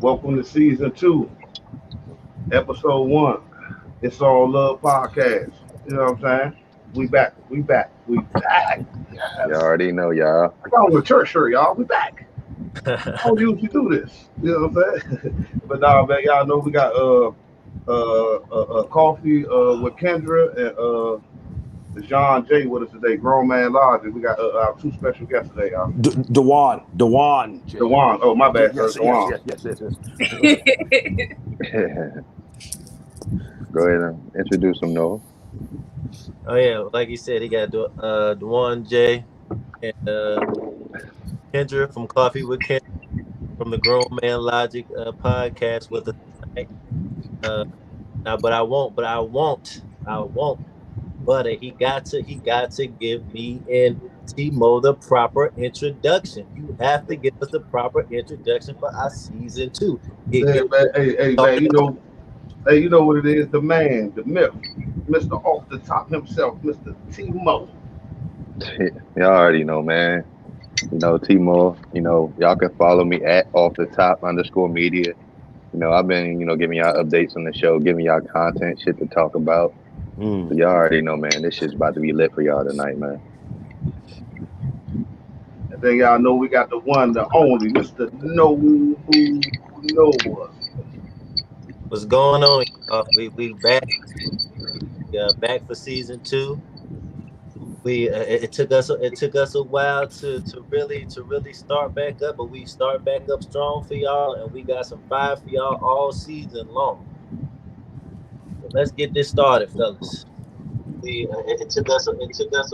Welcome to season 2, episode 1. It's all love podcast. You know what I'm saying? We back. We back. We back. You Yes. already know, y'all. I got on the church shirt, y'all. We back. I don't usually do this. You know what I'm saying? But now, man, y'all know we got coffee with Kendra and John J with us today. Grown man Lodge. We got our two special guests today, y'all. Dejuan. Dejuan. Oh, my bad, sir. Yes, Dejuan. Go ahead and introduce him, Noah. Oh yeah, like you said, he got Dejuan J and Kendra from Coffee with Kendra from the Grown Man Logic podcast with us tonight. Now, but I won't. But he got to give me and Timo the proper introduction. You have to give us the proper introduction for our season 2. Hey, man, you know what it is? The man, the myth, Mr. Off the Top himself, Mr. Timo. Y'all already know, man. You know, Timo, y'all can follow me at off the top _media. I've been, giving y'all updates on the show, giving y'all content, shit to talk about. So y'all already know, man, this shit's about to be lit for y'all tonight, man. And then y'all know we got the one, the only, Mr. Know Who Knows. What's going on? We back. Back for season 2. It took us a while to really start back up, but we start back up strong for y'all, and we got some fire for y'all all season long. So let's get this started, fellas. It took us a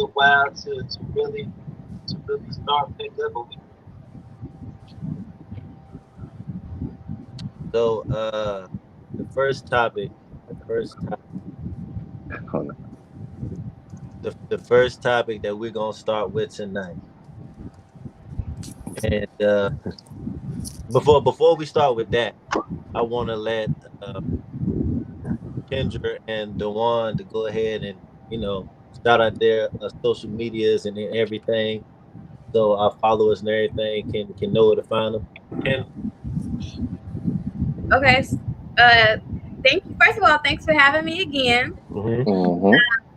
while to really start back up, but so the first topic that we're gonna start with tonight, and before we start with that, I want to let Kendra and Dejuan to go ahead and shout out their social medias and everything, so our followers and everything can know where to find them. Okay. Thank you. First of all, thanks for having me again.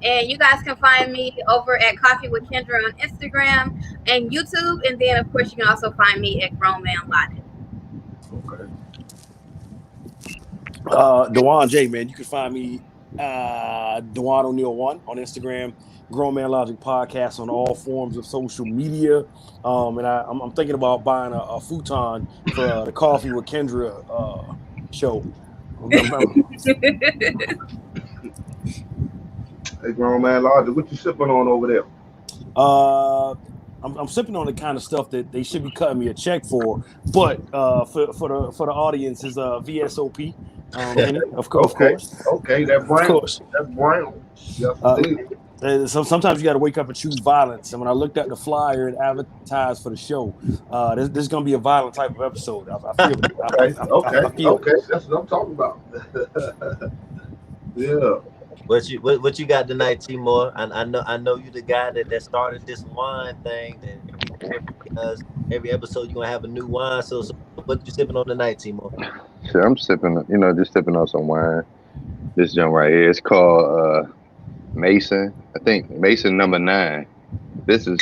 And you guys can find me over at Coffee with Kendra on Instagram and YouTube. And then, of course, you can also find me at Grown Man Logic. Okay. Dejuan J, man, you can find me Dejuan O'Neal 1 on Instagram, Grown Man Logic podcast on all forms of social media. And I'm thinking about buying a futon for the Coffee with Kendra show. Hey, Grown Man Logic, what you sipping on over there? I'm sipping on the kind of stuff that they should be cutting me a check for, but for the audience is VSOP. Of course. Okay, that brown. Of course. That brown. Yes, so sometimes you got to wake up and choose violence. And when I looked at the flyer and advertised for the show, this is going to be a violent type of episode. I feel it. I feel it. That's what I'm talking about. Yeah. What you got tonight, Timo? I know you the guy that started this wine thing. That every episode you're gonna have a new wine. So what you sipping on tonight, Timo? Sure, I'm sipping, just sipping on some wine. This joint right here, it's called Mason. I think Mason number 9. This is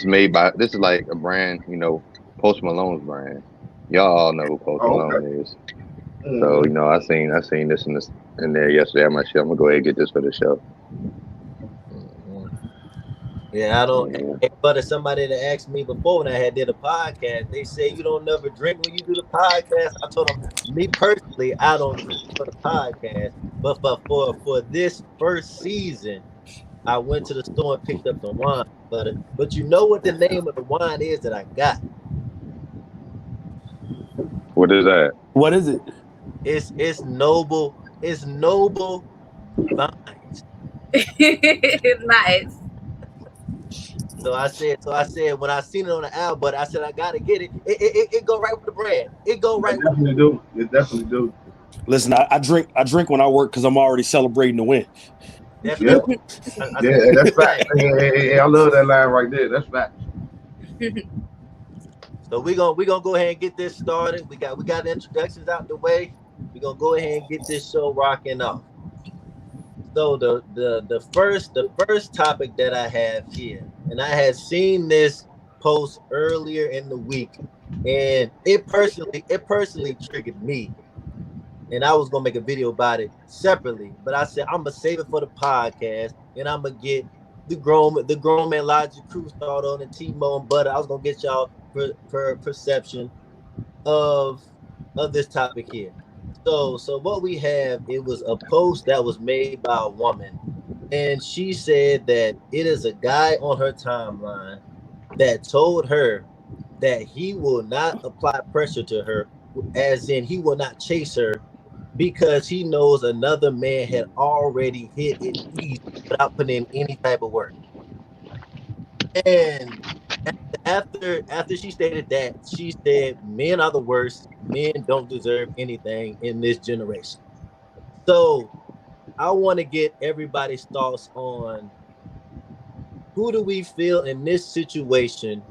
made by, this is like a brand, Post Malone's brand. Y'all all know who Post Malone is. So I seen this in there yesterday. I'm gonna go ahead and get this for the show. Yeah, I don't. But if somebody that asked me before when I had did a podcast, they say you don't never drink when you do the podcast. I told them, me personally, I don't drink for the podcast. But for this first season, I went to the store and picked up some wine. But you know what the name of the wine is that I got? What is that? What is it? It's Noble. It's Noble Vines. Nice. So I said when I seen it on the album, I said I gotta get it. It go right with the brand. It go right. It definitely do. Listen, I drink when I work because I'm already celebrating the win. Yeah, that's fact. Hey, I love that line right there. That's fact. So we gonna go ahead and get this started. We got the introductions out the way. We're gonna go ahead and get this show rocking off. So the first topic that I have here, and I had seen this post earlier in the week, and it personally triggered me. And I was gonna make a video about it separately, but I said I'm gonna save it for the podcast, and I'm gonna get the grown man logic crew started on the Timo and Butter. I was gonna get y'all perception of this topic here. So what we have, it was a post that was made by a woman, and she said that it is a guy on her timeline that told her that he will not apply pressure to her, as in he will not chase her because he knows another man had already hit it easy without putting in any type of work. And after she stated that, she said men are the worst. Men don't deserve anything in this generation. So I want to get everybody's thoughts on who do we feel in this situation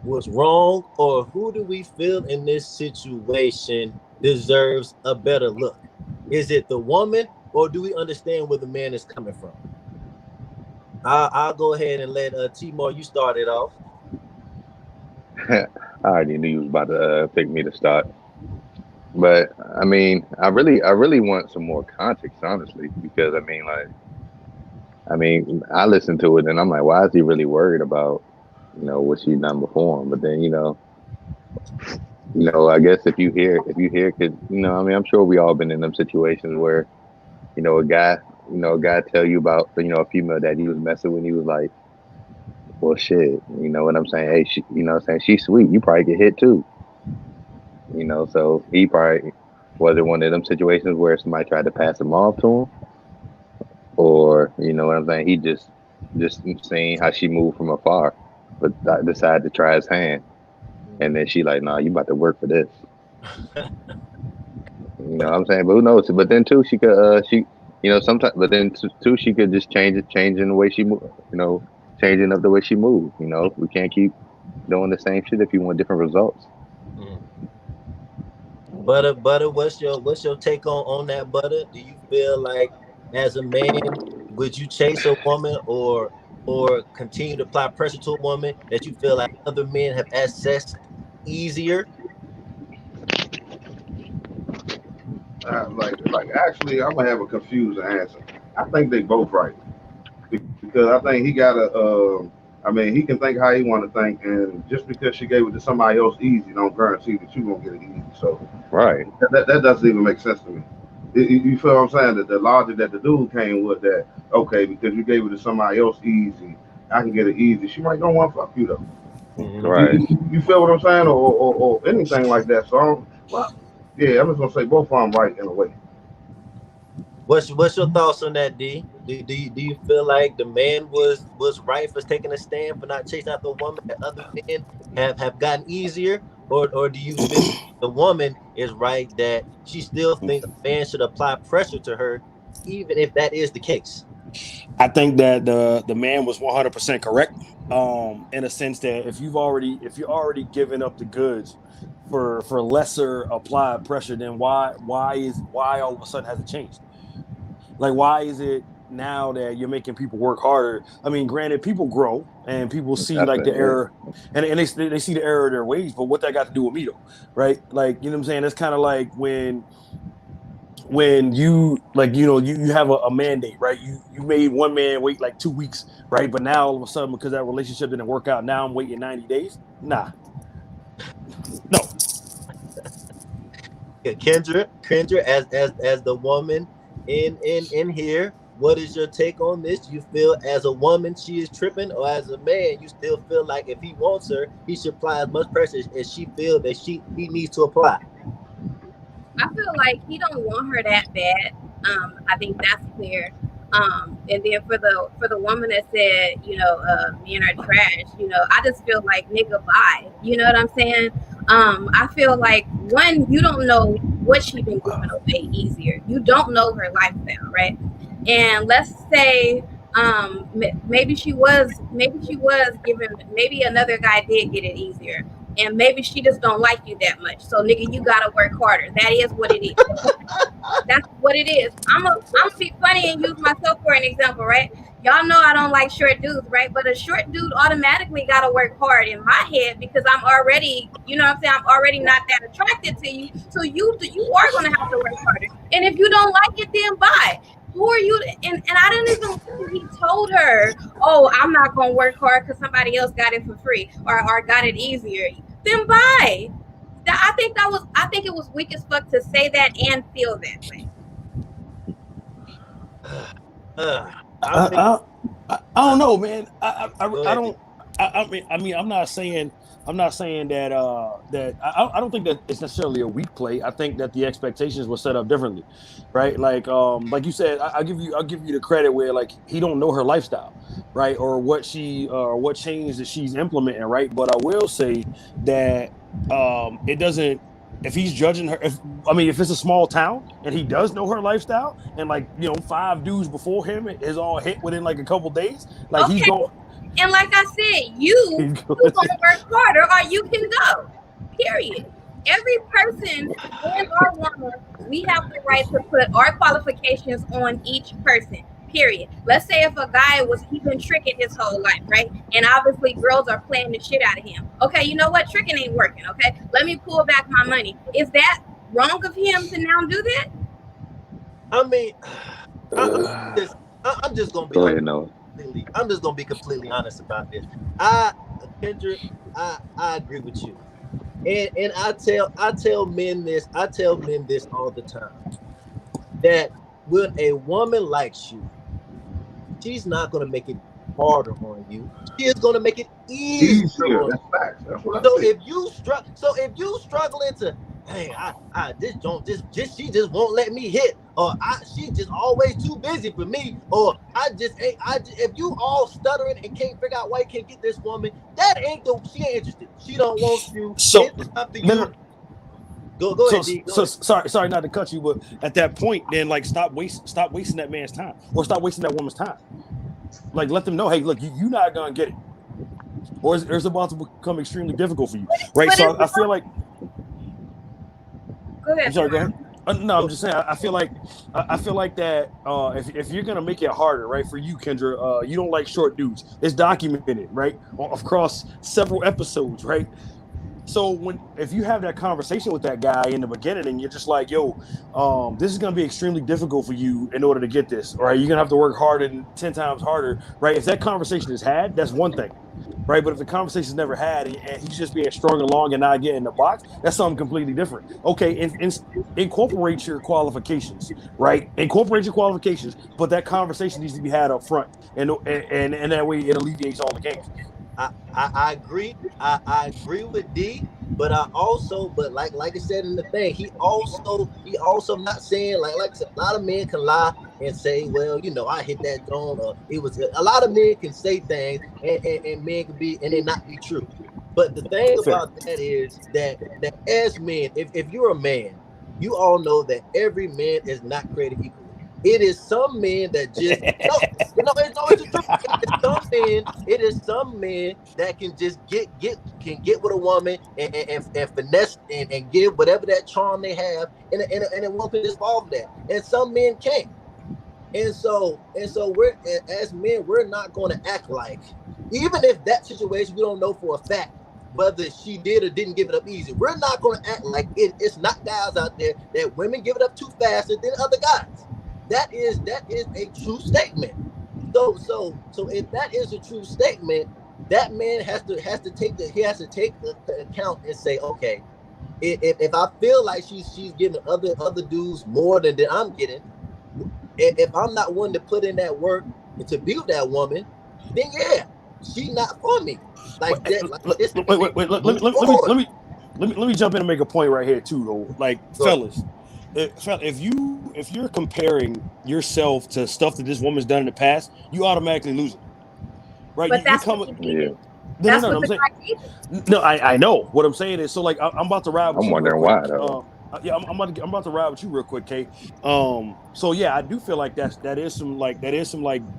was wrong, or who do we feel in this situation deserves a better look? Is it the woman, or do we understand where the man is coming from? I'll go ahead and let Timor, you start it off. I already knew you was about to pick me to start. But I mean, I really want some more context, honestly, because I listened to it and I'm like, why is he really worried about, what she's done before him? But then, I guess if you hear, cause, I'm sure we all been in them situations where, a guy tell you about, a female that he was messing with, and he was like, well, shit, you know what I'm saying? Hey, she's sweet. You probably get hit too. So he probably was it one of them situations where somebody tried to pass him off to him, or you know what I'm saying? He just seeing how she moved from afar, but decided to try his hand, and then she like, nah, you about to work for this. You know what I'm saying? But who knows? But then too, she could sometimes, but then too, she could just changing the way she move, changing up the way she moves. We can't keep doing the same shit if you want different results. Butter, what's your take on that, Butter? Do you feel like as a man, would you chase a woman or continue to apply pressure to a woman that you feel like other men have accessed easier? Actually, I'm gonna have a confused answer. I think they both right because I think he gotta. He can think how he want to think, and just because she gave it to somebody else easy, don't guarantee that you gonna get it easy. So right, that doesn't even make sense to me. You feel what I'm saying? That the logic that the dude came with, that okay, because you gave it to somebody else easy, I can get it easy. She might don't want to fuck you though. Right. You feel what I'm saying, or anything like that. So yeah, I'm just gonna say both of them right in a way. What's your thoughts on that, D? Do you feel like the man was right for taking a stand for not chasing after a woman that other men have gotten easier, or do you feel the woman is right that she still thinks a man should apply pressure to her, even if that is the case? I think that the man was 100% correct. In a sense that if you're already giving up the goods for lesser applied pressure, then why all of a sudden has it changed? Like, why is it now that you're making people work harder? I mean, granted, people grow and people see like the error, and they see the error of their ways. But what that got to do with me though, right? Like, you know what I'm saying? It's kind of like when you you have a mandate, right? You made one man wait like 2 weeks, right? But now all of a sudden, because that relationship didn't work out, now I'm waiting 90 days. Nah, no. Kendra, as the woman in here, what is your take on this? You feel as a woman she is tripping, or as a man you still feel like if he wants her, he should apply as much pressure as she feel that he needs to apply? I feel like he don't want her that bad. I think that's clear. And then for the woman that said, men are trash, I just feel like nigga bye. You know what I'm saying? I feel like one, you don't know what she been giving away easier. You don't know her lifestyle, right? And let's say maybe she was giving, maybe another guy did get it easier. and maybe she just don't like you that much. So nigga, you gotta work harder. That is what it is. That's what it is. I'm gonna be funny and use myself for an example, right? Y'all know I don't like short dudes, right? But a short dude automatically gotta work hard in my head because I'm already, you know what I'm saying? I'm already not that attracted to you. So you are gonna have to work harder. And if you don't like it, then bye. Who are you? And I didn't even think he told her, oh, I'm not gonna work hard because somebody else got it for free or got it easier. Then bye. I think it was weak as fuck to say that and feel that way. I don't know, man. I don't. I mean, I'm not saying that I don't think that it's necessarily a weak play. I think that the expectations were set up differently, right? Like you said, I'll give you the credit where like he don't know her lifestyle, right, or what change that she's implementing, right. But I will say that it doesn't. If he's judging her, if it's a small town and he does know her lifestyle, and like 5 dudes before him is all hit within like a couple days, like he's going. And like I said, you gonna work harder or you can go. Period. Every person, man or woman, we have the right to put our qualifications on each person. Period. Let's say if a guy he been tricking his whole life, right? And obviously girls are playing the shit out of him. Okay, you know what? Tricking ain't working, okay? Let me pull back my money. Is that wrong of him to now do that? I mean, I'm just gonna be I'm just gonna be completely honest about this. Kendra, I agree with you. And I tell men this all the time. That when a woman likes you, she's not gonna make it harder on you. She is gonna make it easier. That's facts. So if you struggling to, hey, she just won't let me hit, or she just always too busy for me, or if you all stuttering and can't figure out why you can't get this woman, she ain't interested. She don't want you. So it's up to you. Go ahead, D. Go ahead. Sorry not to cut you, but at that point, then like stop wasting that man's time, or stop wasting that woman's time. Like let them know, hey, look, you're not gonna get it, or it's about to become extremely difficult for you, right? So I feel like. Go ahead. I'm sorry. Go ahead. No, I'm just saying. I feel like that if you're gonna make it harder, right, for you, Kendra, you don't like short dudes. It's documented, right, across several episodes, right. So if you have that conversation with that guy in the beginning and you're just like, yo, this is gonna be extremely difficult for you in order to get this, right? You're gonna have to work harder and 10 times harder, right? If that conversation is had, that's one thing, right? But if the conversation is never had and he's just being strung along and not getting the box, that's something completely different. Okay, incorporate your qualifications, right? Incorporate your qualifications, but that conversation needs to be had up front, and that way it alleviates all the games. I agree. I agree with D, but like I said in the thing, he also not saying like I said, a lot of men can lie and say, well, I hit that zone, or it was a lot of men can say things and men can be and they not be true. But the thing about that is that as men, if you're a man, you all know that every man is not created equal. It is some men that just it's the truth. It is some men that can just get with a woman and finesse and give whatever that charm they have, and a woman can just fall for that. And some men can't. And so we're as men, we're not going to act like, even if that situation we don't know for a fact whether she did or didn't give it up easy. We're not going to act like it's not guys out there that women give it up too fast than other guys. That is a true statement. So if that is a true statement, that man has to take the account and say, okay, if I feel like she's giving other dudes more than I'm getting, if I'm not willing to put in that work to build that woman, then yeah, she's not for me. Like that. Let me jump in and make a point right here too, though. Like, fellas. If you're comparing yourself to stuff that this woman's done in the past, you automatically lose it, right? But that's what No, I know. What I'm saying is, so like I'm about to ride. I'm wondering why though. I'm about to ride with you real quick, Kate. So yeah, I do feel like that is some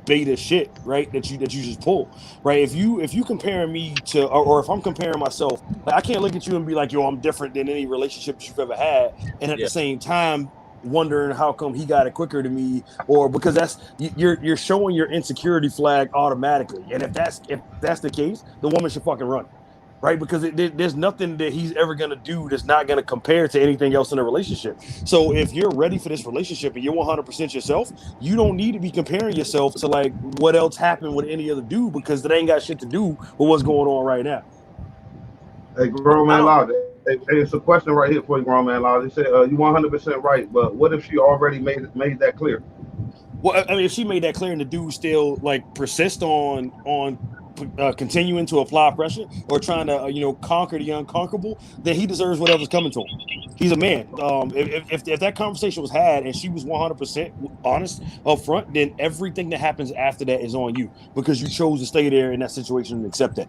beta shit, right? That you just pull, right? If you comparing me to, or if I'm comparing myself, like I can't look at you and be like, yo, I'm different than any relationship you've ever had, and at the same time wondering how come he got it quicker than me, or because you're showing your insecurity flag automatically, and if that's the case, the woman should fucking run. Right, because there's nothing that he's ever gonna do that's not gonna compare to anything else in a relationship. So if you're ready for this relationship and you're 100% yourself, you don't need to be comparing yourself to like what else happened with any other dude, because it ain't got shit to do with what's going on right now. Hey, grown man law. Hey, it's a question right here for you, grown man law. They said you 100% right, but what if she already made that clear? Well, I mean, if she made that clear and the dude still like persist on continuing to apply pressure or trying to conquer the unconquerable, then he deserves whatever's coming to him. He's a man. If that conversation was had and she was 100% honest up front, then everything that happens after that is on you, because you chose to stay there in that situation and accept that.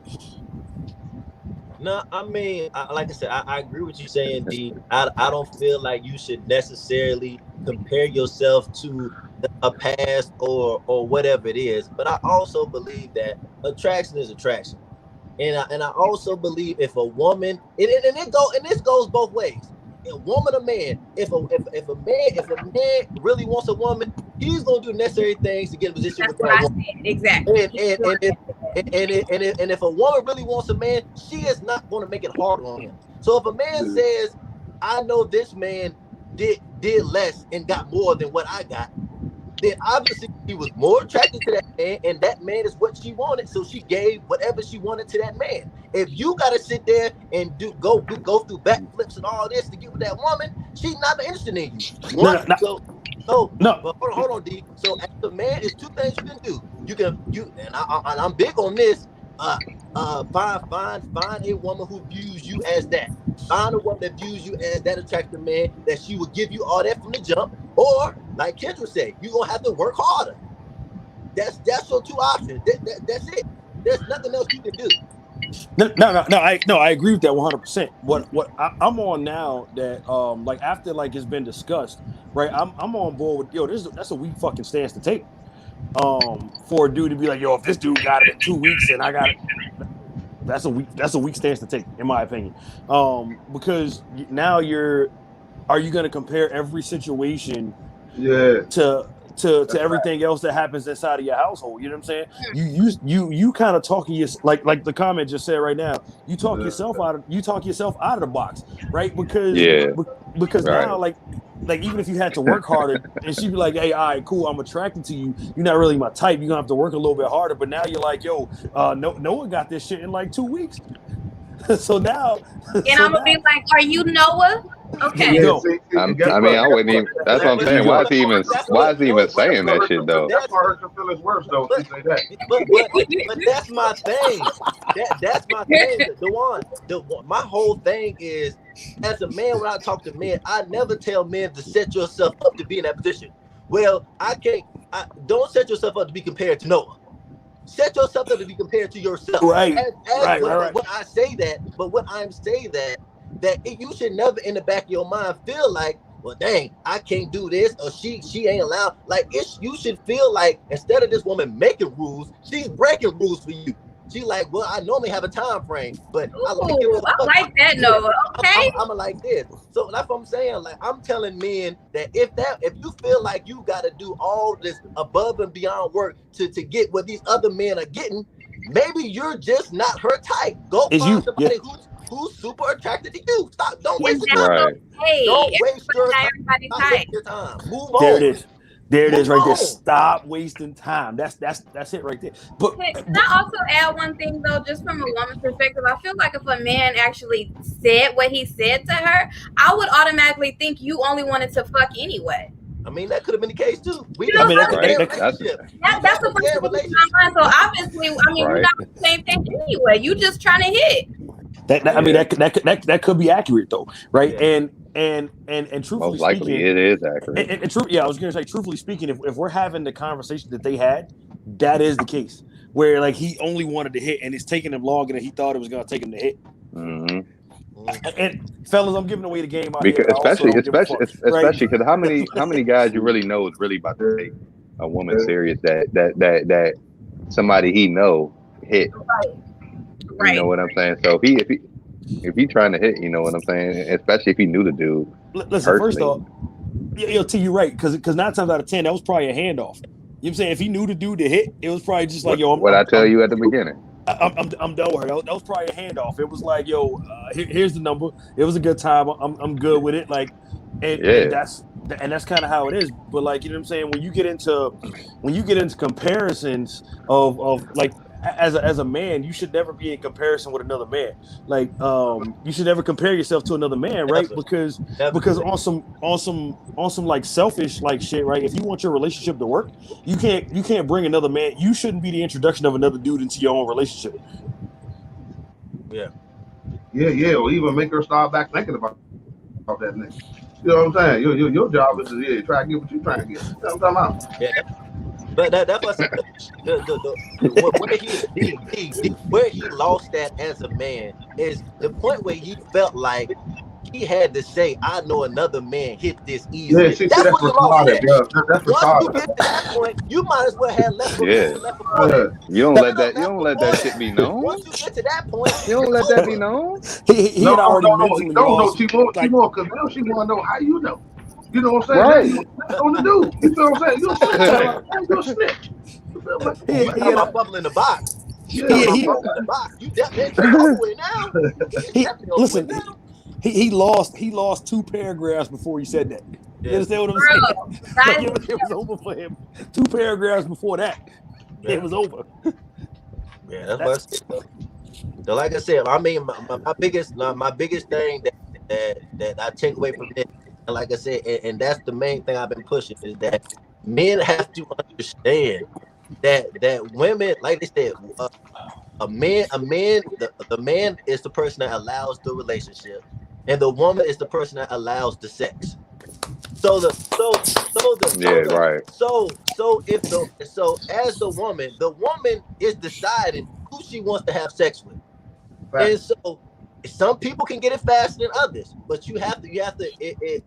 No, I mean, like I said, I agree with you saying, D. I don't feel like you should necessarily compare yourself to a past or whatever it is, but I also believe that attraction is attraction, and I also believe if a woman and this goes both ways. A woman, a man. If a man really wants a woman, he's gonna do necessary things to get in position with that woman. Exactly. And if a woman really wants a man, she is not going to make it hard on him. So if a man says, "I know this man did less and got more than what I got," then obviously she was more attracted to that man, and that man is what she wanted. So she gave whatever she wanted to that man. If you gotta sit there and go through backflips and all this to get with that woman, she's not interested in you. No. But hold on, D. So as a man, it's two things you can do. And I'm big on this. Find a woman who views you as that. Find a woman that views you as that attractive man, that she will give you all that from the jump. Or, like Kendra said, you're gonna have to work harder. That's your two options. That's it. There's nothing else you can do. No, I agree with that 100%. What I'm on now that like after like it's been discussed, right? I'm on board with that's a weak fucking stance to take. For a dude to be like, yo, if this dude got it in 2 weeks and I got it, that's a weak stance to take, in my opinion. Because now are you gonna compare every situation to everything else that happens inside of your household? You know what I'm saying? You kind of talking like the comment just said right now. You talk yourself out of the box, right? Because now like even if you had to work harder, and she'd be like, hey, all right, cool, I'm attracted to you. You're not really my type. You're gonna have to work a little bit harder. But now you're like, yo, Noah got this shit in like 2 weeks. So now, I'm gonna be like, are you Noah? Okay. I wouldn't even. That's what I'm saying. Why is he even saying that shit though? That's why hurt your feelings worse though. If you say that. But that's my thing. That's my thing. My whole thing is, as a man, when I talk to men, I never tell men to set yourself up to be in that position. Well, don't set yourself up to be compared to Noah. Set yourself up to be compared to yourself. Right. When I say that you should never in the back of your mind feel like, well, dang, I can't do this, or she ain't allowed. Like, you should feel like instead of this woman making rules, she's breaking rules for you. She like, well, I normally have a time frame, but I like that, Noah. Okay, I'm like this. So that's what I'm saying. Like, I'm telling men that if you feel like you got to do all this above and beyond work to get what these other men are getting, maybe you're just not her type. Go find somebody who's super attracted to you. Stop. Don't waste your time. Don't waste your time. Move on. There it is. There it is right there. Stop wasting time. That's it right there. But can I also add one thing though, just from a woman's perspective? I feel like if a man actually said what he said to her, I would automatically think you only wanted to fuck anyway. I mean, that could have been the case too. That's the first thing in my mind. So obviously, I mean, we're not the same thing anyway. You just trying to hit. That could be accurate though, right? Yeah. And truthfully most likely speaking, it is accurate. I was gonna say, truthfully speaking, if we're having the conversation that they had, that is the case. Where like he only wanted to hit, and it's taking him longer than he thought it was gonna take him to hit. Mm-hmm. And fellas, I'm giving away the game out because here. especially because how many guys you really know is really about to take a woman serious that somebody he know hit. Right. You know what I'm saying? So if he trying to hit, you know what I'm saying? Especially if he knew the dude. Listen, first off, T, you're right, because 9 times out of 10 that was probably a handoff. You know what I'm saying? If he knew the dude to hit, it was probably just like, what I tell you at the beginning. I'm done with her. That was probably a handoff. It was like, here's the number. It was a good time. I'm good with it. Like, and that's kind of how it is. But like, you know what I'm saying? When you get into comparisons of like, as a man, you should never be in comparison with another man. Like, you should never compare yourself to another man, right? Because on some like selfish like shit, right? If you want your relationship to work, you can't bring another man. You shouldn't be the introduction of another dude into your own relationship. Yeah. Or even make her start back thinking about that nigga. You know what I'm saying? Your job is to try to get what you trying to get. You know what I'm talking about? Yeah. But that's where he lost that as a man is the point where he felt like he had to say, "I know another man hit this easily." Yeah, that's retarded. That's retarded. Once you get to that point, you might as well have left. You don't let that shit be known. Once you get to that point, you don't let that be known. He had already mentally lost. Timor, because now she want to know how you know. You know what I'm saying? Right. That's on the dude. You feel what I'm saying? You're a snitch. I'm not bubbling the box. You definitely now. Listen, he lost 2 paragraphs before he said that. You understand what I'm saying? It was over for him. 2 paragraphs before that, it was over. Yeah, that's so like I said, I mean, my biggest thing that I take away from this. And like I said, and that's the main thing I've been pushing is that men have to understand that women, like they said, the man is the person that allows the relationship, and the woman is the person that allows the sex. So as the woman is deciding who she wants to have sex with, right. And so. Some people can get it faster than others, but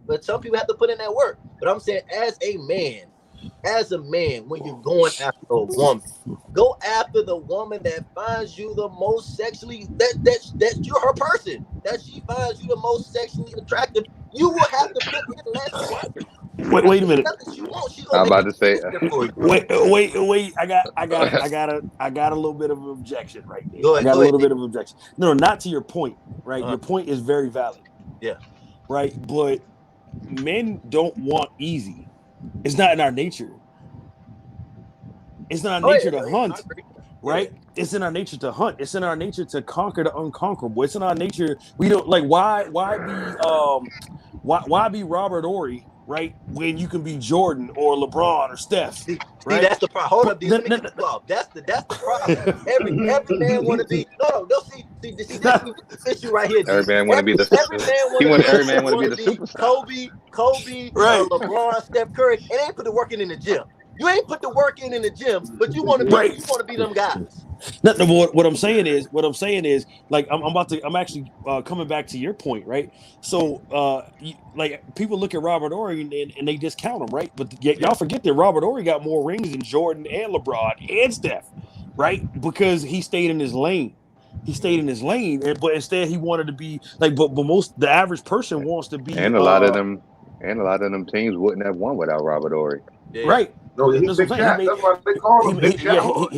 but some people have to put in that work. But I'm saying, as a man, when you're going after a woman, go after the woman that finds you the most sexually, that you're her person, that she finds you the most sexually attractive. You will have to put in less work. Wait a minute. I'm about to say. Wait. I got a little bit of an objection right there. I got a little bit of an objection. No, not to your point, right? Your point is very valid. Yeah. Right, but men don't want easy. It's not in our nature. It's not our nature to hunt, right? It's in our nature to hunt. It's in our nature to conquer the unconquerable. It's in our nature. We don't like why be Robert Horry, right? When you can be Jordan or LeBron or Steph. See, right? That's the problem. Hold up, that's the problem. Every man want to be see this issue right here. Every man want to be the every man want to be the superstar. Kobe, right. LeBron, Steph Curry, and they ain't put the work in the gym. You ain't put the work in the gym, but you want to be right. You want to be them guys. Nothing. What I'm saying is, like I'm actually coming back to your point, right? So, like people look at Robert Horry and they discount him, right? But y'all forget that Robert Horry got more rings than Jordan and LeBron and Steph, right? Because he stayed in his lane. But instead he wanted to be like. But the average person wants to be. And a lot of them teams wouldn't have won without Robert Horry. Yeah. Right. No, he's big shot. That's why they call him Big Shot.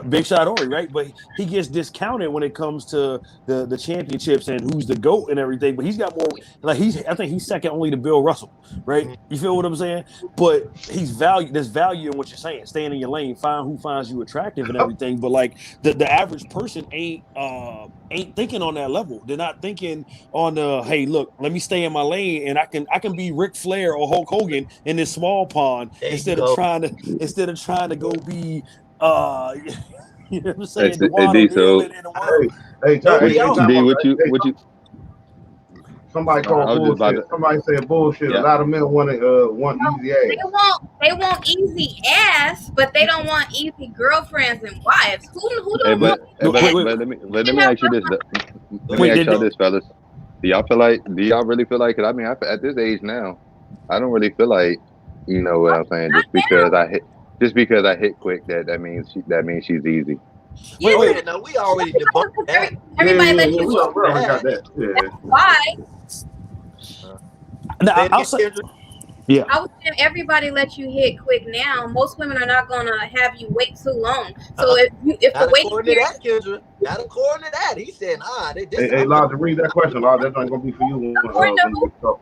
Big Shot Horry, right? But he gets discounted when it comes to the championships and who's the GOAT and everything. But he's got more. Like I think he's second only to Bill Russell, right? You feel what I'm saying? But there's value in what you're saying. Staying in your lane, find who finds you attractive and everything. But like the average person ain't thinking on that level. They're not thinking on the hey, look, let me stay in my lane and I can be Ric Flair or Hulk Hogan in this small pond instead of trying to go be. You know what I'm saying? Somebody called bullshit. Somebody said bullshit. Yeah. A lot of men want easy ass. They want easy ass, but they don't want easy girlfriends and wives. Who don't want? But let me ask you this. Let me ask y'all this, fellas. Do y'all feel like? Do y'all really feel like? Cause I mean, at this age now, I don't really feel like, you know what I'm saying. Just because I hit quick, that means she's easy. Yeah, Wait. no, we already debunked that. Everybody let we you already got that. Yeah. why? Now, Say it I'll again, say, Kendra. yeah. I was saying everybody let you hit quick now. Most women are not gonna have you wait too long. So if the Not waiting according to period, that, Kendra. Not according to that. He said, Hey, Lodge, read that question, Lodge. That's not gonna be for you when you get talk.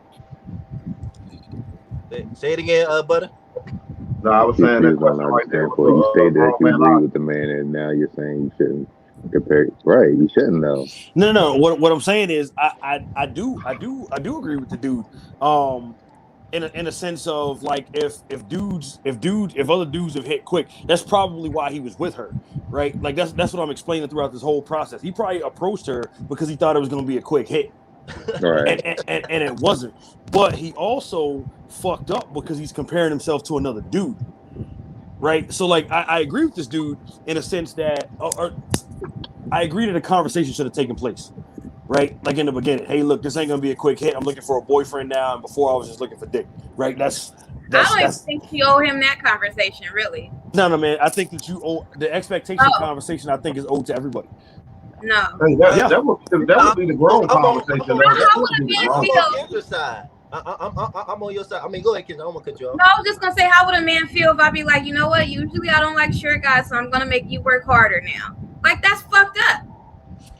Say it again, Butter. No, I was saying that question right there was You say that grown you man agree Lodge. with the man, and now you're saying you shouldn't compare. Right? You shouldn't though. No. What I'm saying is, I do agree with the dude. In a sense of like if other dudes have hit quick, that's probably why he was with her, right? Like that's what I'm explaining throughout this whole process. He probably approached her because he thought it was going to be a quick hit, Right. and it wasn't. But he also fucked up because he's comparing himself to another dude, right? So like I agree with this dude in a sense that, or I agree that the conversation should have taken place. Right, like in the beginning. Hey, look, this ain't gonna be a quick hit. I'm looking for a boyfriend now, and before I was just looking for dick. Right, I don't even think you owe him that conversation, really. No, man. I think that you owe the expectation conversation. I think is owed to everybody. No, That would be the grown conversation. How would a man I'm feel? on Kendra's side. I'm on your side. I mean, go ahead, Kendra. I'm gonna cut you off. No, I was just gonna say, how would a man feel if I be like, you know what? Usually I don't like short guys, so I'm gonna make you work harder now. Like that's fucked up.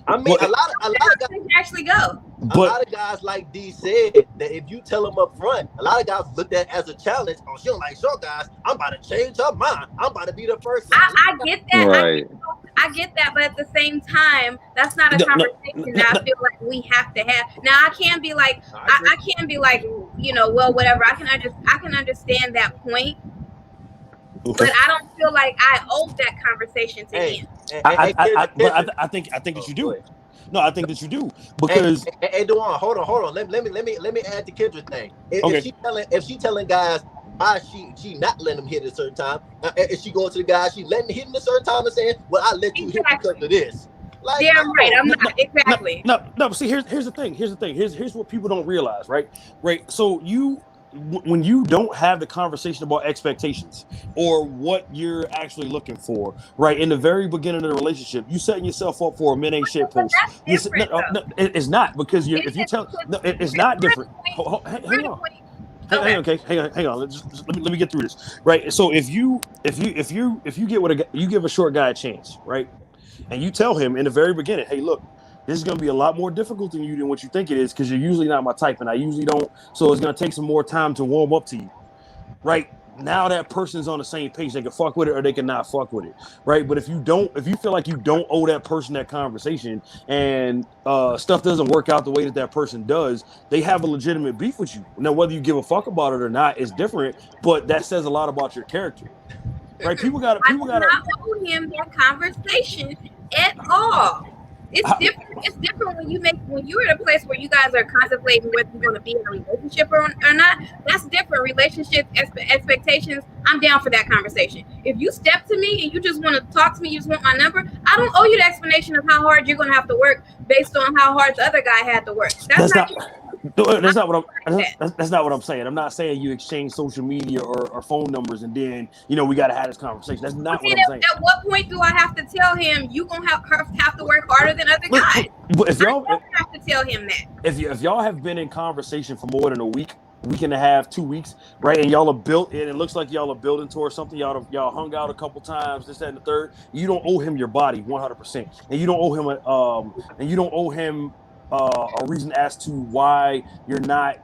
I mean, a lot of guys actually go. A lot of guys, like D said, that if you tell them up front, a lot of guys look at it as a challenge. Oh, she don't like short guys. I'm about to change her mind. I'm about to be the first. I get that. Right. I get that, but at the same time, that's not a conversation that I feel like we have to have. Now, I can't be like, I can't be like, you know, well, whatever. I can understand that point, but I don't feel like I owe that conversation to him. I think that you do. No, I think that you do because. Hey, Dejuan, hold on. Let me add the Kendra thing. If she telling guys why she not letting them hit at a certain time, if she going to the guys she letting hit at a certain time and saying, well, I let you hit because of this. Like, yeah, right. I'm not exactly. No. See, here's the thing. Here's what people don't realize, right? So when you don't have the conversation about expectations or what you're actually looking for, right? In the very beginning of the relationship, you setting yourself up for a men ain't shit post. It's not because it's not different. Hang on. Hang on. Let me get through this, right? So if you give a short guy a chance, right, and you tell him in the very beginning, hey, look, this is going to be a lot more difficult than what you think it is because you're usually not my type and I usually don't. So it's going to take some more time to warm up to you, right? Now that person's on the same page, they can fuck with it or they can not fuck with it, right? But if you feel like you don't owe that person that conversation and stuff doesn't work out the way that person does, they have a legitimate beef with you. Now, whether you give a fuck about it or not is different, but that says a lot about your character, right? People got to not owe him that conversation at all. It's different when you're in a place where you guys are contemplating whether you're going to be in a relationship or not. That's different. Relationship expectations. I'm down for that conversation. If you step to me and you just want to talk to me, you just want my number, I don't owe you the explanation of how hard you're going to have to work based on how hard the other guy had to work. That's not what I'm saying. I'm not saying you exchange social media or phone numbers and then we got to have this conversation. That's not what I'm saying. At what point do I have to tell him you gonna have to work harder than other guys? But if y'all have to tell him that. If y'all have been in conversation for more than a week and a half, 2 weeks, right, and y'all are built, and it looks like y'all are building towards something. Y'all hung out a couple times, this, that, and the third. You don't owe him your body 100%, and you don't owe him a reason as to why you're not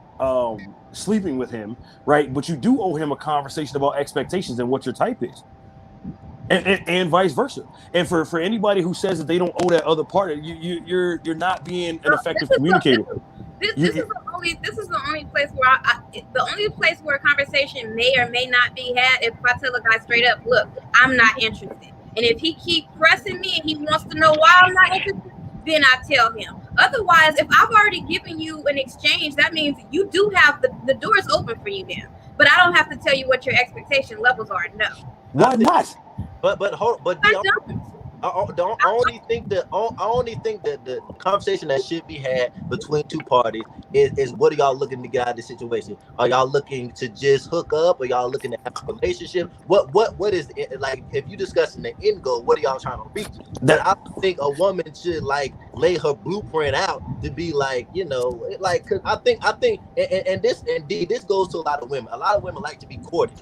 sleeping with him, right? But you do owe him a conversation about expectations and what your type is, and vice versa. And for anybody who says that they don't owe that other part, you're not being an effective communicator. This is the only place where a conversation may or may not be had. If I tell a guy straight up, look, I'm not interested, and if he keep pressing me and he wants to know why I'm not interested, then I tell him. Otherwise, if I've already given you an exchange, that means you do have the door is open for you then. But I don't have to tell you what your expectation levels are. No. Why not? But I only think that the conversation that should be had between two parties is what are y'all looking to get out of the situation? Are y'all looking to just hook up? Or y'all looking to have a relationship? What is it, like if you discussing the end goal? What are y'all trying to reach? But I don't think a woman should like lay her blueprint out to be like, you know, like because I think and this goes to a lot of women. A lot of women like to be courted.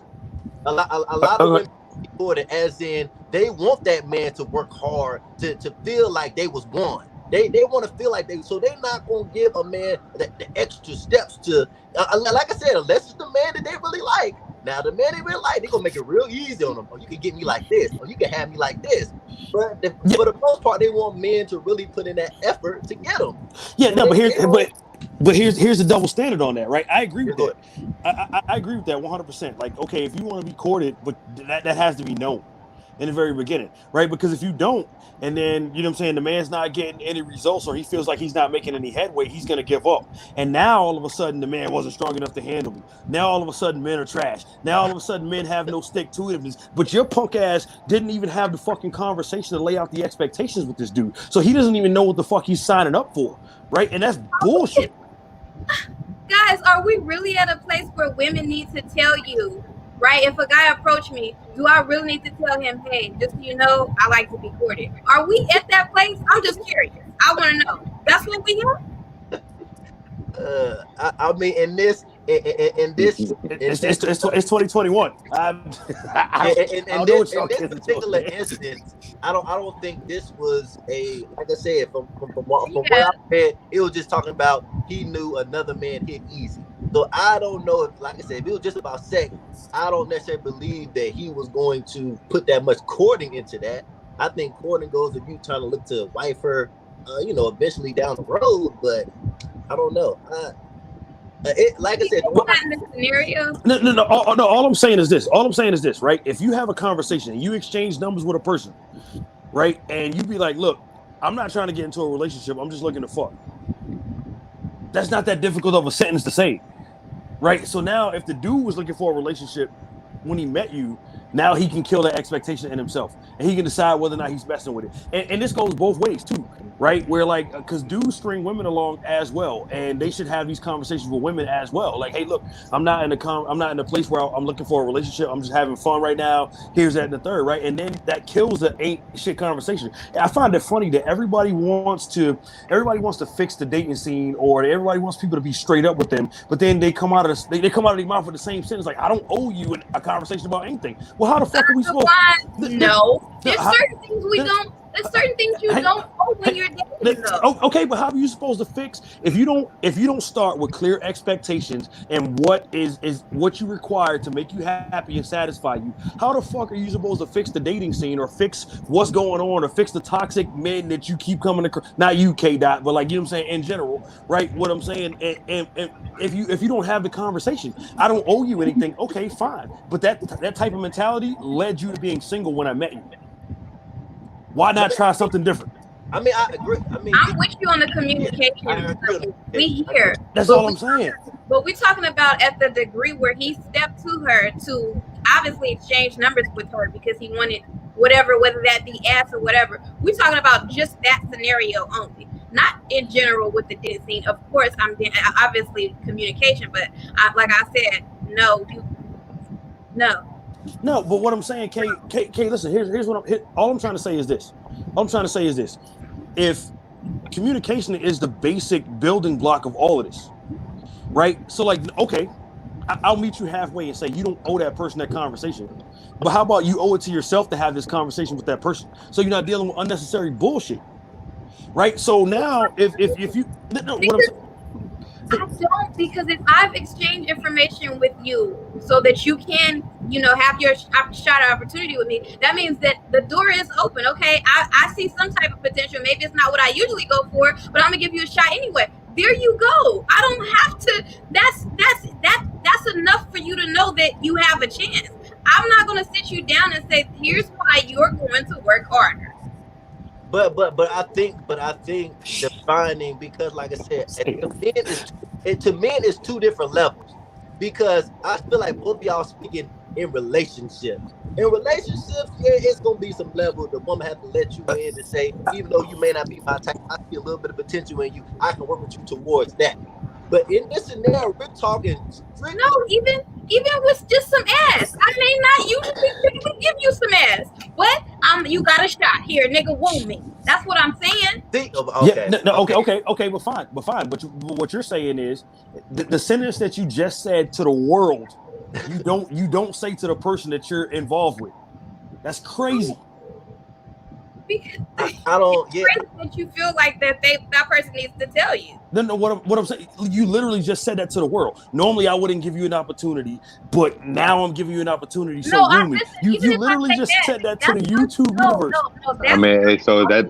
A lot of women courted, as in they want that man to work hard to feel like they was won. They want to feel like so they're not gonna give a man the extra steps to like I said, unless it's the man that they really like. Now the man they really like, they're gonna make it real easy on them. Or you can get me like this, or you can have me like this. But for the most part, they want men to really put in that effort to get them. Yeah, no, but here's the double standard on that, right? I agree with that. I agree with that 100%. Like, okay, if you want to be courted, but that has to be known in the very beginning, right? Because if you don't, and then, you know what I'm saying, the man's not getting any results or he feels like he's not making any headway, he's going to give up. And now all of a sudden the man wasn't strong enough to handle me. Now all of a sudden men are trash. Now all of a sudden men have no stick-to-itiveness. But your punk ass didn't even have the fucking conversation to lay out the expectations with this dude. So he doesn't even know what the fuck he's signing up for, right? And that's bullshit. Guys, are we really at a place where women need to tell you, right? If a guy approached me, do I really need to tell him, hey, just so you know, I like to be courted? Are we at that place? I'm just curious. I want to know. That's what we have? I mean, it's 2021. In this particular instance, I don't think this was like I said from what I read, it was just talking about he knew another man hit easy. So I don't know if, like I said, if it was just about sex, I don't necessarily believe that he was going to put that much courting into that. I think courting goes if you trying to look to wife her, eventually down the road. But I don't know. Like I said, No. All I'm saying is this, right? If you have a conversation and you exchange numbers with a person, right, and you be like, look, I'm not trying to get into a relationship. I'm just looking to fuck. That's not that difficult of a sentence to say, right? So now if the dude was looking for a relationship when he met you, now he can kill that expectation in himself and he can decide whether or not he's messing with it. And this goes both ways too, right? Where like, because dudes string women along as well, and they should have these conversations with women as well. Like, hey, look, I'm not in a place where I'm looking for a relationship. I'm just having fun right now. Here's that and the third, right? And then that kills the ain't shit conversation. I find it funny that everybody wants to fix the dating scene, or everybody wants people to be straight up with them, but then they come out of their mouth with the same sentence like, I don't owe you a conversation about anything. Well, how the fuck are we supposed to? No. There's certain things we don't. There's certain things you don't owe when you're dating. Okay, but how are you supposed to fix if you don't start with clear expectations and what is what you require to make you happy and satisfy you? How the fuck are you supposed to fix the dating scene, or fix what's going on, or fix the toxic men that you keep coming across? Not you, K. Dot, but like, you know what I'm saying, in general, right? What I'm saying, and if you don't have the conversation, I don't owe you anything. Okay, fine, but that type of mentality led you to being single when I met you. Why not try something different? I mean, I agree. I'm with you on the communication. We hear. That's all I'm saying. But we're talking about at the degree where he stepped to her to obviously exchange numbers with her because he wanted whatever, whether that be ass or whatever. We're talking about just that scenario only, not in general with the dating scene. Of course, I'm obviously communication, but like I said, no. No, but what I'm saying, Kay, listen, here's what all I'm trying to say is this. If communication is the basic building block of all of this, right? So like, okay, I'll meet you halfway and say you don't owe that person that conversation. But how about you owe it to yourself to have this conversation with that person, so you're not dealing with unnecessary bullshit, right? So now if you I don't, because if I've exchanged information with you so that you can, have your shot at opportunity with me, that means that the door is open. Okay, I see some type of potential. Maybe it's not what I usually go for, but I'm gonna give you a shot anyway. There you go. I don't have to. That's enough for you to know that you have a chance. I'm not gonna sit you down and say, here's why you're going to work harder. But I think defining, because like I said, to men is two different levels, because I feel like both of y'all speaking in relationships. In relationships, yeah, it's gonna be some level. The woman has to let you in and say, even though you may not be my type, I see a little bit of potential in you. I can work with you towards that. But in this scenario, we're talking strictly. No, even with just some ass. I may not usually give you some ass, but you got a shot here, nigga. Want me? That's what I'm saying. Okay. Yeah, okay, but fine. But what you're saying is the sentence that you just said to the world, you don't say to the person that you're involved with. That's crazy. Because I don't. Yeah. It's crazy that you feel like that person needs to tell you. No, what I'm saying, you literally just said that to the world. Normally, I wouldn't give you an opportunity, but now I'm giving you an opportunity. So, Yumi, you literally just said that to the YouTube universe. No, I mean, so is that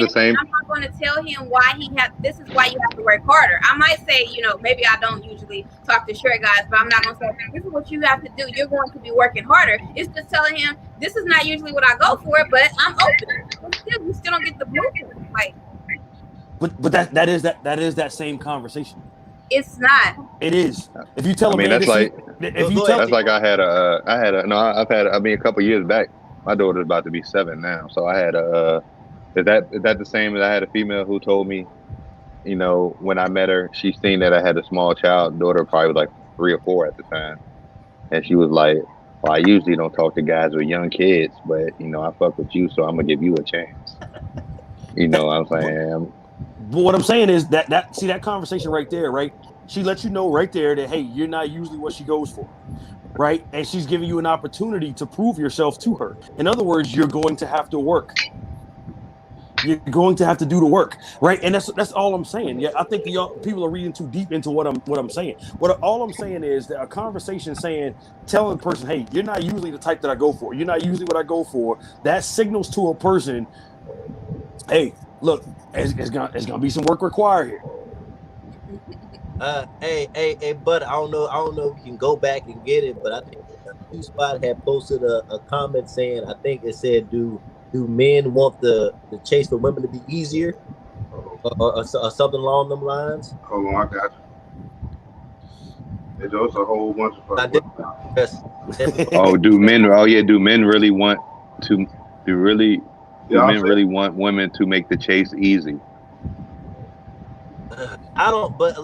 the same? I'm not going to tell him why this is why you have to work harder. I might say, maybe I don't usually talk to short guys, but I'm not going to say, this is what you have to do. You're going to be working harder. It's just telling him, this is not usually what I go for, but I'm open. But you still don't get the blueprint. Like, but that is that same conversation. It's not. It is. If you tell I mean, a man, that's like a couple years back, my daughter's about to be 7 now. So I had is that the same as I had a female who told me, when I met her, she seen that I had a small child. Daughter probably was like 3 or 4 at the time. And she was like, well, I usually don't talk to guys with young kids, but, I fuck with you, so I'm going to give you a chance. You know what I'm saying? But what I'm saying is that conversation right there, right? She lets you know right there that, hey, you're not usually what she goes for, right? And she's giving you an opportunity to prove yourself to her. In other words, you're going to have to work. You're going to have to do the work, right? And that's all I'm saying. Yeah, I think people are reading too deep into what I'm saying. All I'm saying is that a conversation telling a person, hey, you're not usually the type that I go for. You're not usually what I go for. That signals to a person, hey, look, it's gonna be some work required here. Hey, but I don't know if you can go back and get it, but I think Q-Spot had posted a comment saying, I think it said, do men want the chase for women to be easier, or something along them lines? Hold on, I got you. There's a whole bunch of do men really want to? Do men really want women to make the chase easy? I don't, but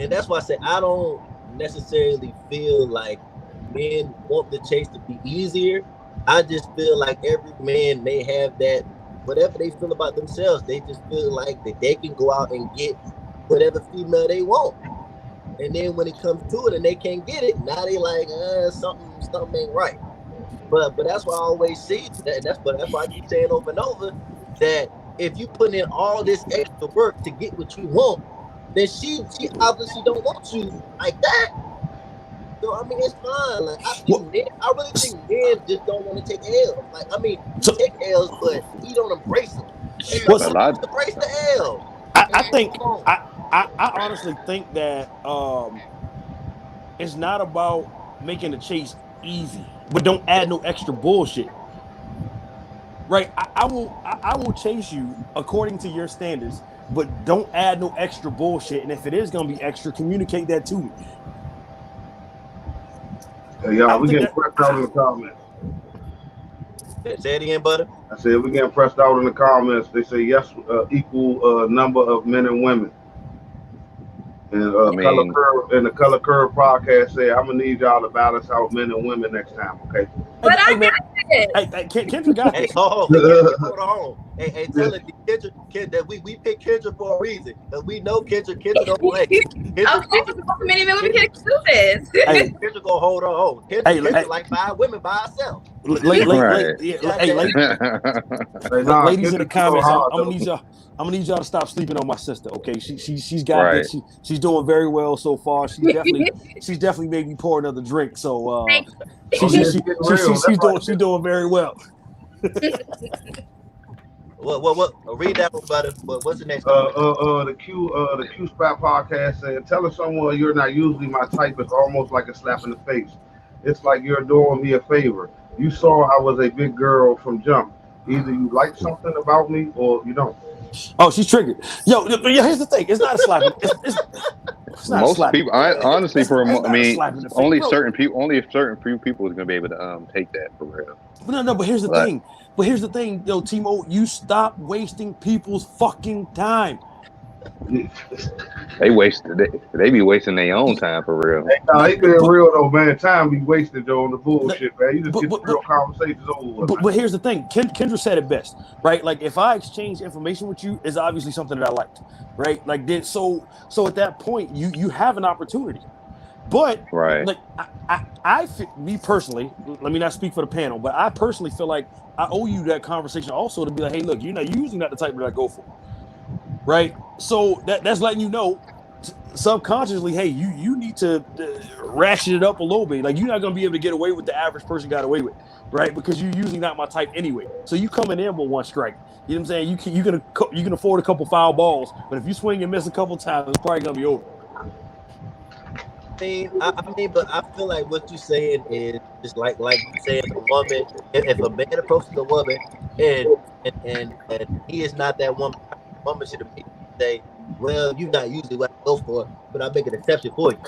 that's why I say I don't necessarily feel like men want the chase to be easier. I just feel like every man may have that, whatever they feel about themselves, they just feel like that they can go out and get whatever female they want. And then when it comes to it and they can't get it, now they like, something ain't right. But that's why I always see that. That's why I keep saying over and over that if you put in all this extra work to get what you want, then she obviously don't want you like that. So I mean, it's fine. Like I really think men just don't want to take L's. Like he take L's, but he don't embrace them. Embrace the L. I honestly think that it's not about making the chase easy, but don't add no extra bullshit. Right? I will chase you according to your standards, but don't add no extra bullshit. And if it is gonna be extra, communicate that to me. Hey, y'all, we getting pressed out in the comments. Say it again, Butter. I said we getting pressed out in the comments. They say yes, equal number of men and women. And the Color Curve podcast said, I'm gonna need y'all to balance out men and women next time, okay? But I got this. Kendra got this. Hold on. Hey, tell it, Kendra, that we picked Kendra for a reason. Because we know Kendra don't play. Many men women can do this. Kendra gonna hold on. Kendra like 5 women by herself. Ladies in the comments, I'm gonna need y'all to stop sleeping on my sister. Okay, she's got this. She's doing very well so far. She's definitely made me pour another drink. So she's doing very well. What? Read that one, Butter. What's the next? The Q Spot podcast said, telling someone you're not usually my type is almost like a slap in the face. It's like you're doing me a favor. You saw I was a big girl from jump. Either you like something about me or you don't. Oh, she's triggered. Yo, here's the thing. It's not a slap. most people, honestly, only bro. certain few people is gonna be able to take that for real. But here's the thing. Yo, Timo, you stop wasting people's fucking time. They be wasting their own time for real. Hey, nah, he being real though, man. Time be wasted though on the bullshit, man. You just get the real conversations over. But here's the thing. Kendra said it best, right? Like if I exchange information with you, is obviously something that I liked, right? Like so at that point, you have an opportunity. But right, like I me personally, let me not speak for the panel, but I personally feel like I owe you that conversation also to be like, hey, look, you're usually not the type that I go for, right? So that's letting you know subconsciously, hey, you need to ratchet it up a little bit. Like you're not gonna be able to get away with the average person got away with, right? Because you're usually not my type anyway. So you coming in with one strike. You know what I'm saying? You can afford a couple foul balls, but if you swing and miss a couple times, it's probably gonna be over. I mean, but I feel like what you're saying is just like you said, a woman. If a man approaches a woman and he is not that woman, woman should say, "Well, you're not usually what I go for, but I make an exception for you."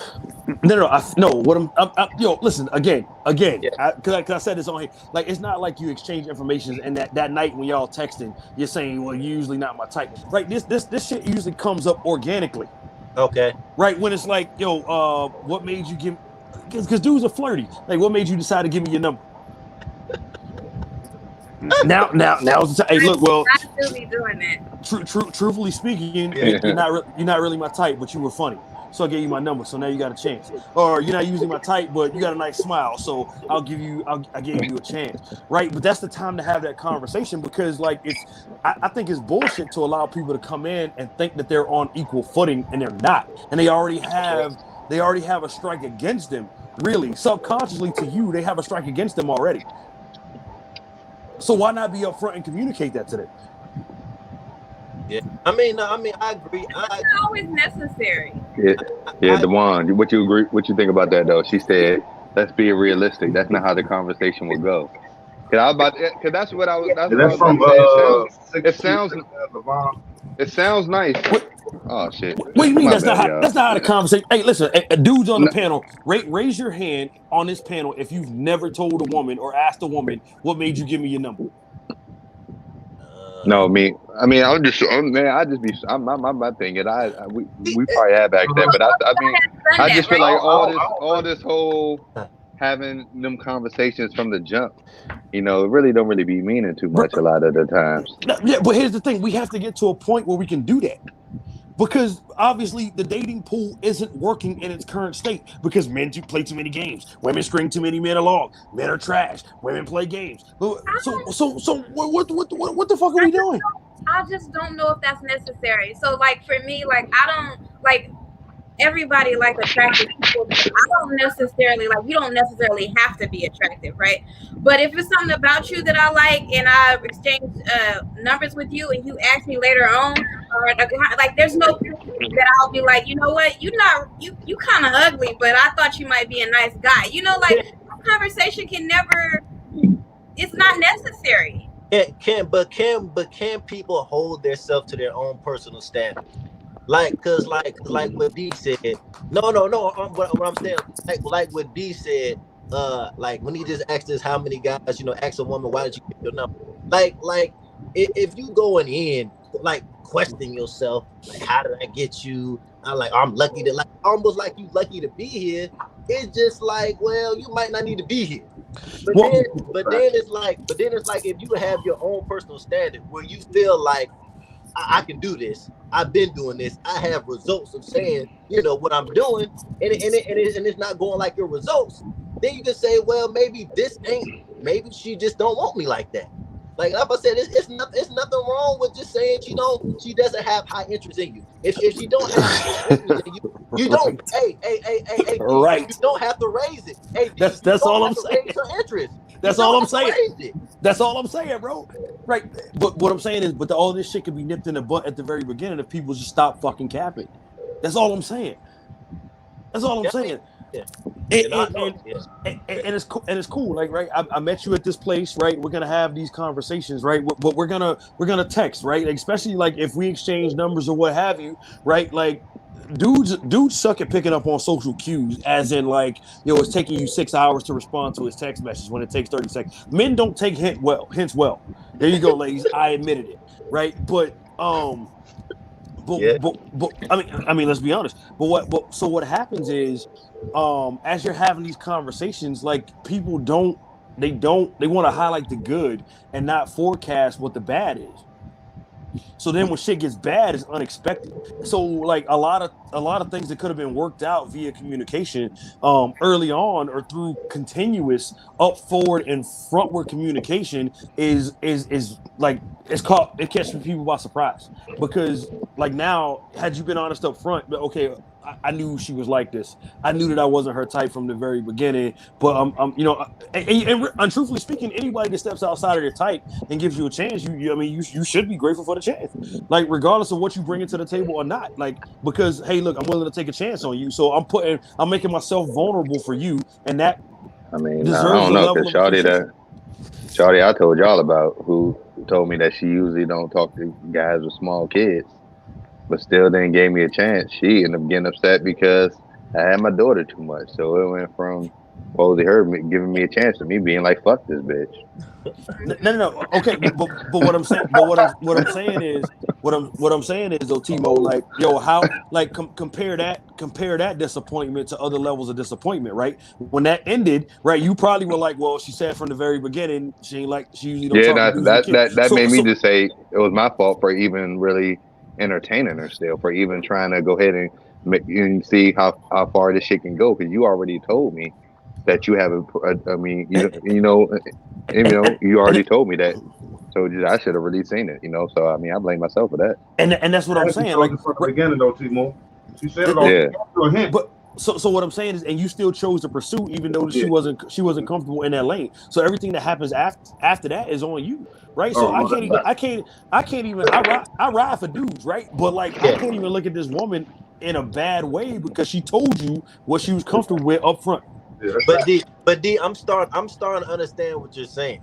No. What yo, listen again. Yeah. Because I said this on here. Like it's not like you exchange information and that night when y'all texting, you're saying, "Well, you're usually not my type." Right? This shit usually comes up organically. Okay. Right, when it's like, yo, what made you give? Because dudes are flirty. Like, what made you decide to give me your number? now, hey, look, well, I still be doing that. Truthfully speaking, you're not really my type, but you were funny, so I gave you my number. So now you got a chance. Or you're not usually my type, but you got a nice smile, so I gave you a chance, right? But that's the time to have that conversation because, like, I think it's bullshit to allow people to come in and think that they're on equal footing and they're not, and they already have a strike against them. Really, subconsciously to you, they have a strike against them already. So why not be upfront and communicate that to them? Yeah, I mean, I agree. It's not always necessary. Yeah, Dejuan, what you think about that though? She said, "Let's be realistic. That's not how the conversation will go." Cause that's what I was. That's from It sounds nice. Oh shit! What do you mean? That's not how the conversation. Hey, listen, dudes on the panel, raise your hand on this panel if you've never told a woman or asked a woman what made you give me your number. No, me. I mean, my thing is, we probably had back then, but I just feel like all this whole having them conversations from the jump, it really don't really be meaning too much a lot of the times. Yeah, but here's the thing: we have to get to a point where we can do that. Because obviously the dating pool isn't working in its current state because men play too many games, women string too many men along, men are trash, women play games. So what the fuck are we doing? I just don't know if that's necessary. So like for me, like I don't like everybody like attractive people. I don't necessarily like. You don't necessarily have to be attractive, right? But if it's something about you that I like, and I exchange numbers with you, and you ask me later on, or like, there's no that I'll be like, you know what, you kind of ugly, but I thought you might be a nice guy. Like conversation can never. It's not necessary. Can people hold themselves to their own personal standards? Cause what D said. No. What I'm saying, like what D said. Like when he just asked us how many guys, ask a woman why did you get your number? Like if you going in like questioning yourself, like how did I get you? I'm lucky to almost like you lucky to be here. It's just like, well, you might not need to be here. But then it's like if you have your own personal standard where you feel like I can do this. I've been doing this. I have results of saying, what I'm doing, and it's not going like your results. Then you can say, well, maybe maybe she just don't want me like that. Like I said, it's nothing wrong with just saying she doesn't have high interest in you. If she don't have high interest in you don't. Hey, right. You don't have to raise it. Hey, that's all I'm saying. Her interest. That's all I'm saying. That's all I'm saying, bro. Right. But what I'm saying is, all this shit could be nipped in the butt at the very beginning if people just stop fucking capping. That's all I'm saying. That's all I'm saying. Yeah. And it's cool. Like, right, I met you at this place, right? We're gonna have these conversations, right? But we're gonna text, right? Like, especially like if we exchange numbers or what have you, right? Like, dudes suck at picking up on social cues, as in like, it's taking you 6 hours to respond to his text message when it takes 30 seconds. Men don't take hints well. There you go, ladies. I admitted it, right? But Yeah. but I mean, let's be honest. So what happens is, as you're having these conversations, like people they want to highlight the good and not forecast what the bad is. So then when shit gets bad, it's unexpected. So like a lot of things that could have been worked out via communication early on, or through continuous up, forward, and frontward communication is like, it catches people by surprise. Because like now, had you been honest up front, but okay, I knew she was like this. I knew that I wasn't her type from the very beginning. But and truthfully speaking, anybody that steps outside of their type and gives you a chance, you should be grateful for the chance. Like regardless of what you bring into the table or not. Like, because hey, look, I'm willing to take a chance on you. So I'm making myself vulnerable for you, and that I mean, I don't know, because Shawty, I told y'all about, who told me that she usually don't talk to guys with small kids, but still then gave me a chance. She ended up getting upset because I had my daughter too much. So it went from supposedly her giving me a chance to me being like, "Fuck this bitch." No. Okay, but what I'm saying, what I'm saying is though, Timo, like, how, like, compare that disappointment to other levels of disappointment, right? When that ended, right, you probably were like, well, she said from the very beginning she usually don't talk to dudes with kids. That made me just say it was my fault for even really entertaining her still, for even trying to go ahead and see how far this shit can go, because you already told me that you have you already told me that, so I should have really seen it, so I mean, I blame myself for that. And that's what I'm saying, like from the beginning though, Timo. She said it all. Yeah. But so what I'm saying is, and you still chose to pursue even though she wasn't comfortable in that lane. So everything that happens after that is on you, right? So I ride for dudes, right? But like, I can't even look at this woman in a bad way because she told you what she was comfortable with up front. Yeah, but D, I'm starting to understand what you're saying.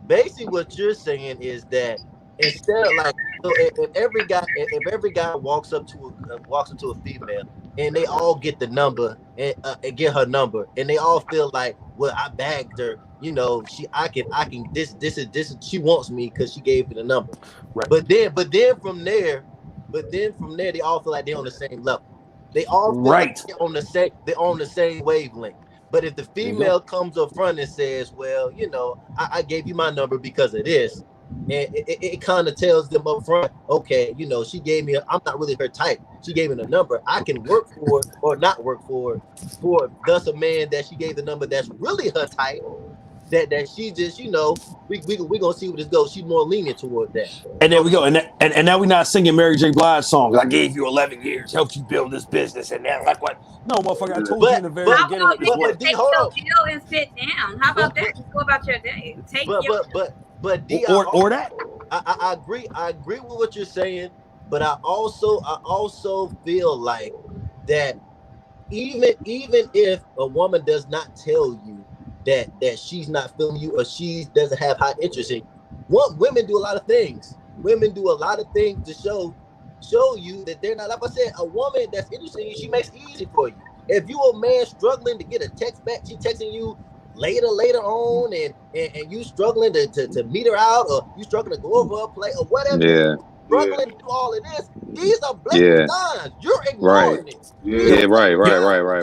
Basically, what you're saying is that instead of like, if every guy walks up to a female and they all get the number and get her number, and they all feel like, well, I bagged her, I can this is she wants me because she gave me the number. Right. But then from there they all feel like they're on the same level. They all feel like they're on the same wavelength. But if the female comes up front and says, well, I gave you my number because of this, and it kind of tells them up front, okay, she gave me, I'm not really her type. She gave me the number. I can work for it or not work for it. For thus a man that she gave the number that's really her type, that she just, we gonna see where this goes. She's more lenient toward that. And there we go. And now we're not singing Mary J. Blige songs. I gave you 11 years, helped you build this business, and then like what? No, motherfucker, I told you in the very beginning. Take your bill and sit down. How about that? Just go about your day. But D, or that. I agree. I agree with what you're saying, but I also feel like that even if a woman does not tell you that she's not feeling you or she doesn't have high interest in you, women do a lot of things. Women do a lot of things to show you that they're not. Like I said, a woman that's interested in you, she makes it easy for you. If you a man struggling to get a text back, she texting you later on, and you struggling to meet her out, or you struggling to go over a play or whatever. Yeah. Struggling to do all of this. These are blatant signs. You're ignoring it. Yeah, right. You gotta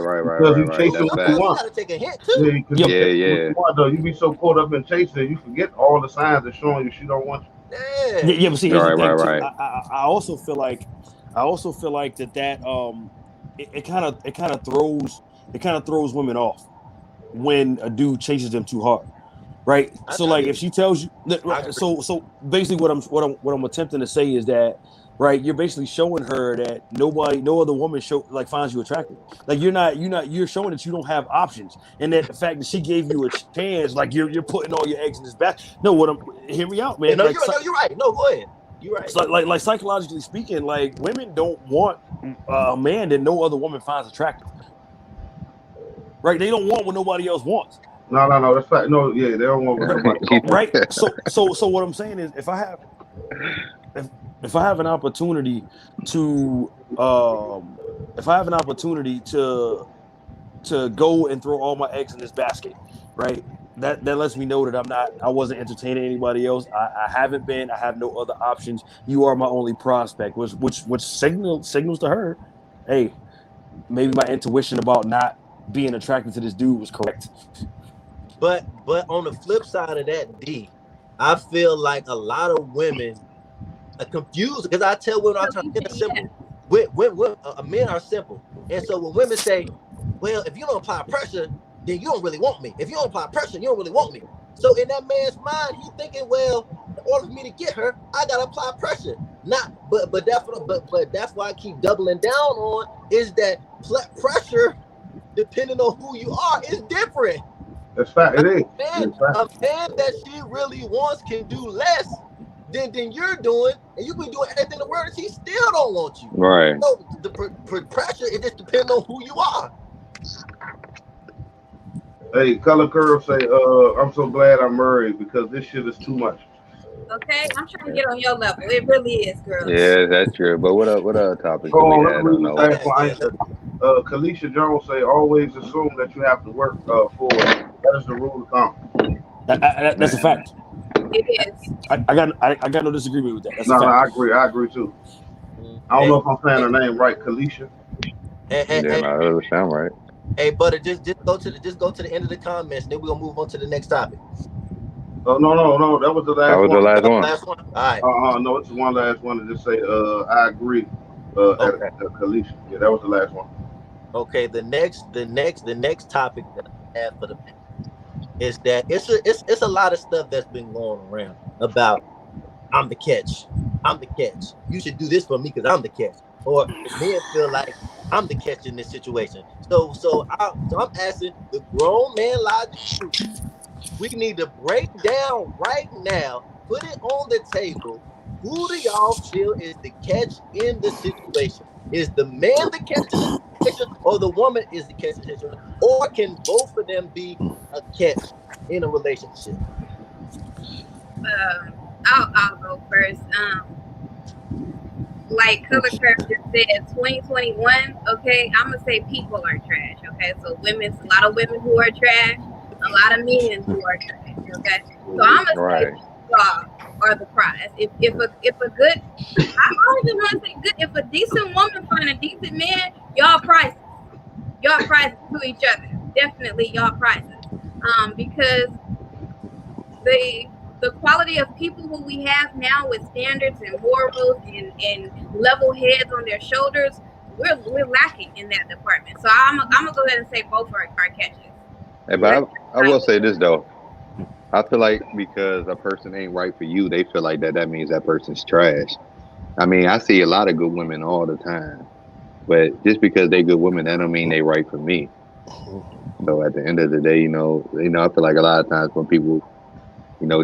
take a hint too. You be so caught up in chasing, you forget all the signs that's showing you she don't want you. Yeah, but see, right. I also feel like that it kind of throws women off when a dude chases them too hard, right? So like, if she tells you, so basically what I'm attempting to say is that, right, you're basically showing her that no other woman finds you attractive. Like you're showing that you don't have options, and that the fact that she gave you a chance, like you're putting all your eggs in this basket. No, hear me out, man. No, you're right. No, go ahead. You're right. So like psychologically speaking, like women don't want a man that no other woman finds attractive. Right? They don't want what nobody else wants. No, that's fact. No, yeah, they don't want what nobody else. Right? So what I'm saying is, if I have an opportunity to if I have an opportunity to go and throw all my eggs in this basket, right? That lets me know that I wasn't entertaining anybody else. I haven't been. I have no other options. You are my only prospect, which signals to her, hey, maybe my intuition about not being attracted to this dude was correct. But on the flip side of that, D, I feel like a lot of women are confused because I tell women all the time, men are simple. Men are simple, and so when women say, "Well, if you don't apply pressure, then you don't really want me. If you don't apply pressure, you don't really want me." So in that man's mind, he's thinking, "Well, in order for me to get her, I gotta apply pressure." But that's why I keep doubling down on is that pressure, depending on who you are, is different. That's fact. It is. A man that she really wants can do less than you're doing, and you can be doing everything in the world, and she still don't want you. Right. So the pressure, it just depends on who you are. Hey, Color Curve say, I'm so glad I'm married because this shit is too much. Okay, I'm trying to get on your level. It really is, girl. Yeah, that's true. But what other topics do we have? Kalisha Jones say, always assume that you have to work for it. That is the rule of thumb. That's a fact. It is. I got no disagreement with that. That's no, I agree too. I don't know if I'm saying her name right, Kalisha. That doesn't sound right. Hey, Butter, just go to the end of the comments, and then we're gonna move on to the next topic. Oh no, that was the last one. That was the last one. Last one. All right. No, it's one last one to just say, I agree. Okay. Kalisha. Yeah, that was the last one. Okay, the next topic that I have for the is that it's a lot of stuff that's been going around about I'm the catch. You should do this for me because I'm the catch. Or men feel like I'm the catch in this situation. So I'm asking the grown man logic. We need to break down right now, put it on the table. Who do y'all feel is the catch in the situation? Is the man the catch in the situation, or the woman is the catch in the situation? Or can both of them be a catch in a relationship? I'll go first. Like Color Curve just said, 2021. Okay, I'm gonna say people are trash. Okay, so a lot of women who are trash, a lot of men who are trash. Okay, so I'm gonna say y'all are the prize. If a good, I don't even want to say good. If a decent woman find a decent man, y'all prizes to each other. Definitely y'all prizes. Because the quality of people who we have now with standards and morals and level heads on their shoulders, we're lacking in that department. So I'm gonna go ahead and say both are catches. Hey, but I will say this though. I feel like because a person ain't right for you, they feel like that means that person's trash. I mean, I see a lot of good women all the time, but just because they good women, that don't mean they right for me. So at the end of the day, I feel like a lot of times when people,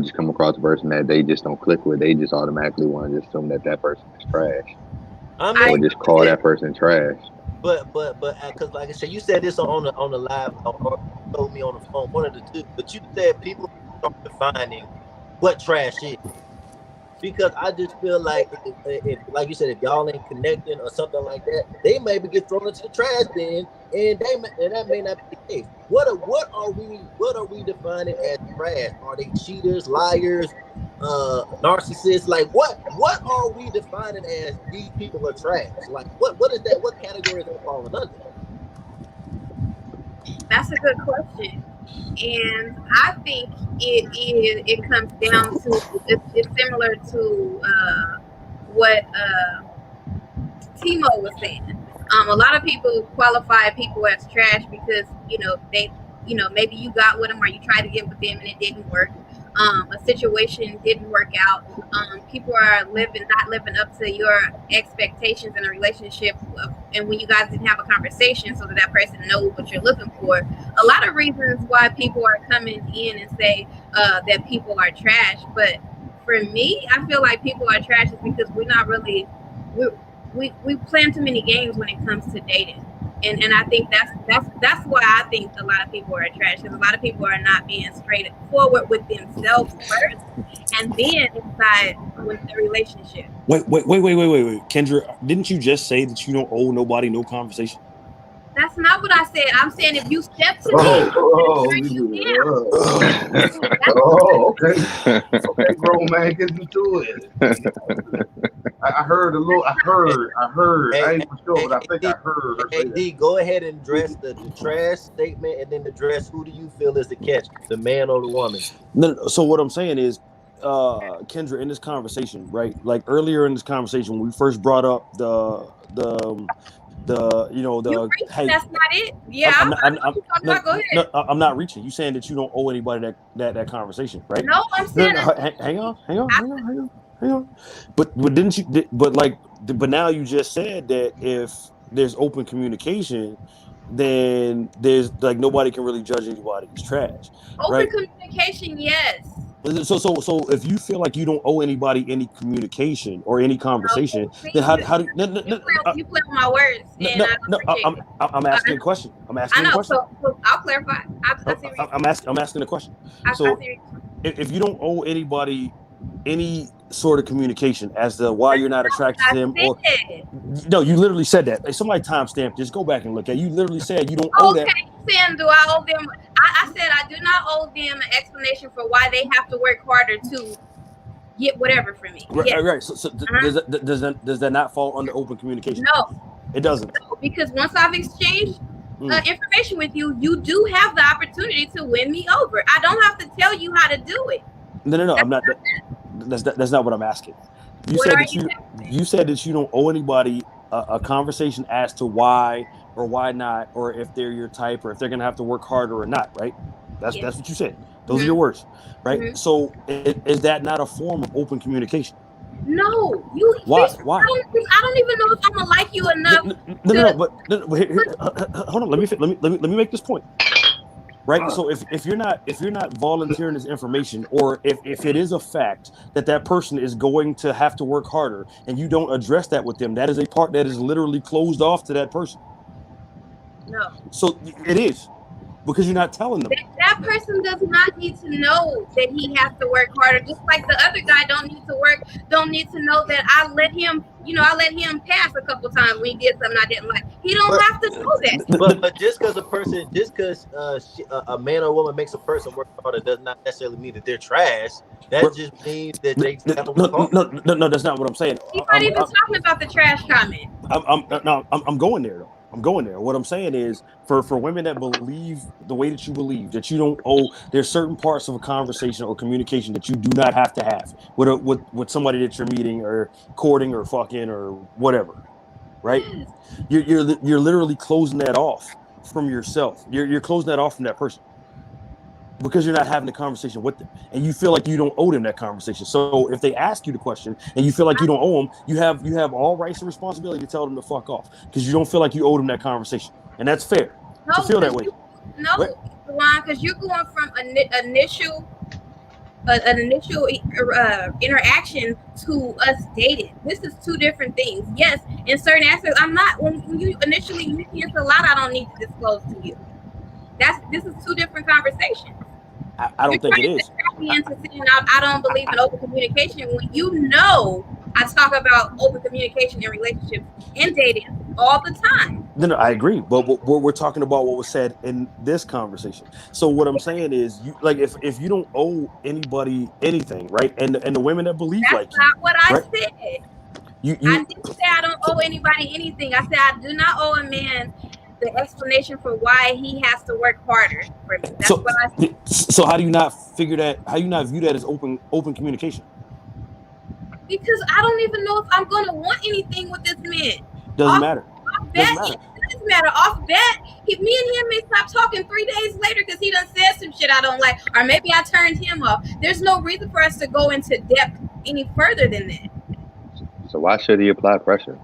just come across a person that they just don't click with, they just automatically want to just assume that person is trash. Or just call that person trash. But because like I said, you said this on the live, or told me on the phone, one of the two. But you said people are defining what trash is, because I just feel like if like you said, if y'all ain't connecting or something like that, they maybe get thrown into the trash bin, and that may not be the case. What are we defining as trash? Are they cheaters, liars, narcissists? Like what are we defining as these people are trash? Like what is that? What category is that falling under? That's a good question, and I think it comes down to it's similar to what Timo was saying. A lot of people qualify people as trash because they maybe you got with them or you tried to get with them and it didn't work. A situation didn't work out. People are not living up to your expectations in a relationship, and when you guys didn't have a conversation so that person knows what you're looking for. A lot of reasons why people are coming in and say that people are trash, but for me, I feel like people are trash is because we're not really we play too many games when it comes to dating. And I think that's why I think a lot of people are trash, because a lot of people are not being straightforward with themselves first, and then inside with the relationship. Wait. Kendra, didn't you just say that you don't owe nobody no conversation? That's not what I said. I'm saying if you step to me, okay, grown man, get into it. I heard a little. I heard. I ain't for sure, but I think I heard her say D, go ahead and address the trash statement, and then address who do you feel is the catch, the man or the woman? No, so what I'm saying is, Kendra, in this conversation, right? Like earlier in this conversation, when we first brought up hey, that's not it. Yeah, I'm not reaching. You saying that you don't owe anybody that conversation, right? No, I'm saying. Hang on. But didn't you? But now you just said that if there's open communication, then there's like nobody can really judge anybody as trash. Open communication, yes. So if you feel like you don't owe anybody any communication or any conversation, then how do you play with my words? I'm asking a question. So I'll clarify. I'm asking a question. So if you don't owe anybody any sort of communication as to why you're not attracted to them, or no, you literally said that. Like, somebody timestamp. Just go back and look at. You literally said you don't owe that. Saying, do I owe them? I said I do not owe them an explanation for why they have to work harder to get whatever from me. Right. So does that not fall under open communication? No, it doesn't. No, because once I've exchanged information with you, you do have the opportunity to win me over. I don't have to tell you how to do it. No. I'm not. That's not what I'm asking. You said that you don't owe anybody a conversation as to why or why not, or if they're your type, or if they're gonna have to work harder or not, right? That's what you said. Those are your words, right? So is that not a form of open communication? No, Why? I don't even know if I'm gonna like you enough. But hold on. Let me make this point. Right. So if you're not volunteering this information, or if it is a fact that person is going to have to work harder, and you don't address that with them, that is a part that is literally closed off to that person. No. So it is, because you're not telling them. That person does not need to know that he has to work harder. Just like the other guy don't need to know that I let him pass a couple times when he did something I didn't like. He don't have to know that. But just because a man or woman makes a person work harder does not necessarily mean that they're trash. That just means that they have to work hard. No, that's not what I'm saying. He's not even talking about the trash comment. I'm going there though. I'm going there. What I'm saying is, for women that believe the way that you believe, that you don't owe, there's certain parts of a conversation or communication that you do not have to have with somebody that you're meeting or courting or fucking or whatever, right? You're literally closing that off from yourself. You're closing that off from that person, because you're not having a conversation with them, and you feel like you don't owe them that conversation. So if they ask you the question and you feel like you don't owe them, you have all rights and responsibility to tell them to fuck off, because you don't feel like you owe them that conversation, and that's fair to feel that way. Because you're going from an initial interaction to us dating. This is two different things. Yes, in certain aspects, I'm not. When you initially meet me, it's a lot I don't need to disclose to you. This is two different conversations. I don't think it is. I don't believe in open communication when you know I talk about open communication in relationships and dating all the time. No, I agree. But we're talking about what was said in this conversation. So what I'm saying is, if you don't owe anybody anything, right? And the women that believe that's not what I right? said. I didn't say I don't owe anybody anything. I said I do not owe a man the explanation for why he has to work harder for me. That's what I said. So how do you not figure that? How do you not view that as open communication? Because I don't even know if I'm going to want anything with this man. Doesn't matter. It doesn't matter. Off bat, me and him may stop talking 3 days later because he done said some shit I don't like, or maybe I turned him off. There's no reason for us to go into depth any further than that. So why should he apply pressure?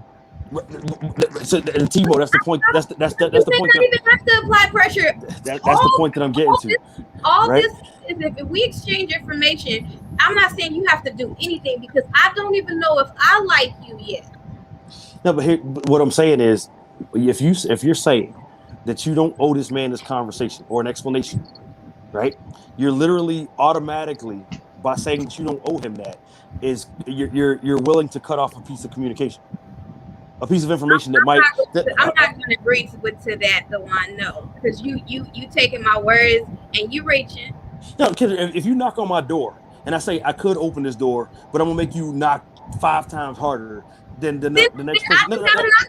So, and Timo, that's the point. That's the point. Not even have to apply pressure. That's the point that I'm getting to. This is if we exchange information. I'm not saying you have to do anything, because I don't even know if I like you yet. No, but what I'm saying is, if you're saying that you don't owe this man this conversation or an explanation, right? You're literally automatically, by saying that you don't owe him that, is you're willing to cut off a piece of communication, a piece of information that might. I'm not going to agree to that, Dejuan. No, because you taking my words and you reaching. No, if you knock on my door and I say I could open this door, but I'm gonna make you knock 5 times harder than the next person. I gotta knock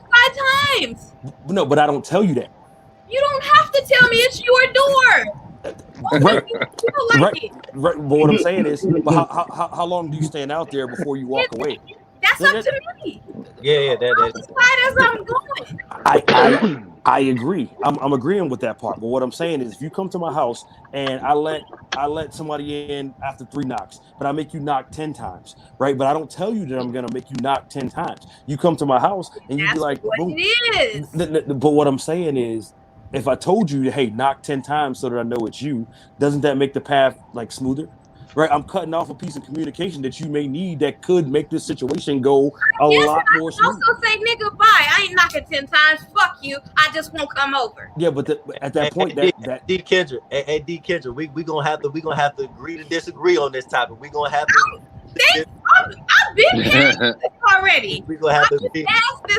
5 times. No, but I don't tell you that. You don't have to tell me it's your door. Right. But what I'm saying is, how long do you stand out there before you walk away? That's up to me. Yeah, that's as I'm going. I agree. I'm agreeing with that part. But what I'm saying is, if you come to my house and I let somebody in after 3 knocks, but I make you knock 10 times, right? But I don't tell you that I'm gonna make you knock 10 times. You come to my house and you be like, what boom. It is. But what I'm saying is, if I told you, hey, knock 10 times so that I know it's you, doesn't that make the path like smoother? Right, I'm cutting off a piece of communication that you may need that could make this situation go a lot more smooth. Also say, nigga, bye. I ain't knocking 10 times. Fuck you. I just won't come over. Yeah, but at that point, that D Kendra, D Kendra, we gonna have to agree to disagree on this topic. We gonna have to. I've been past this already. We gonna have to.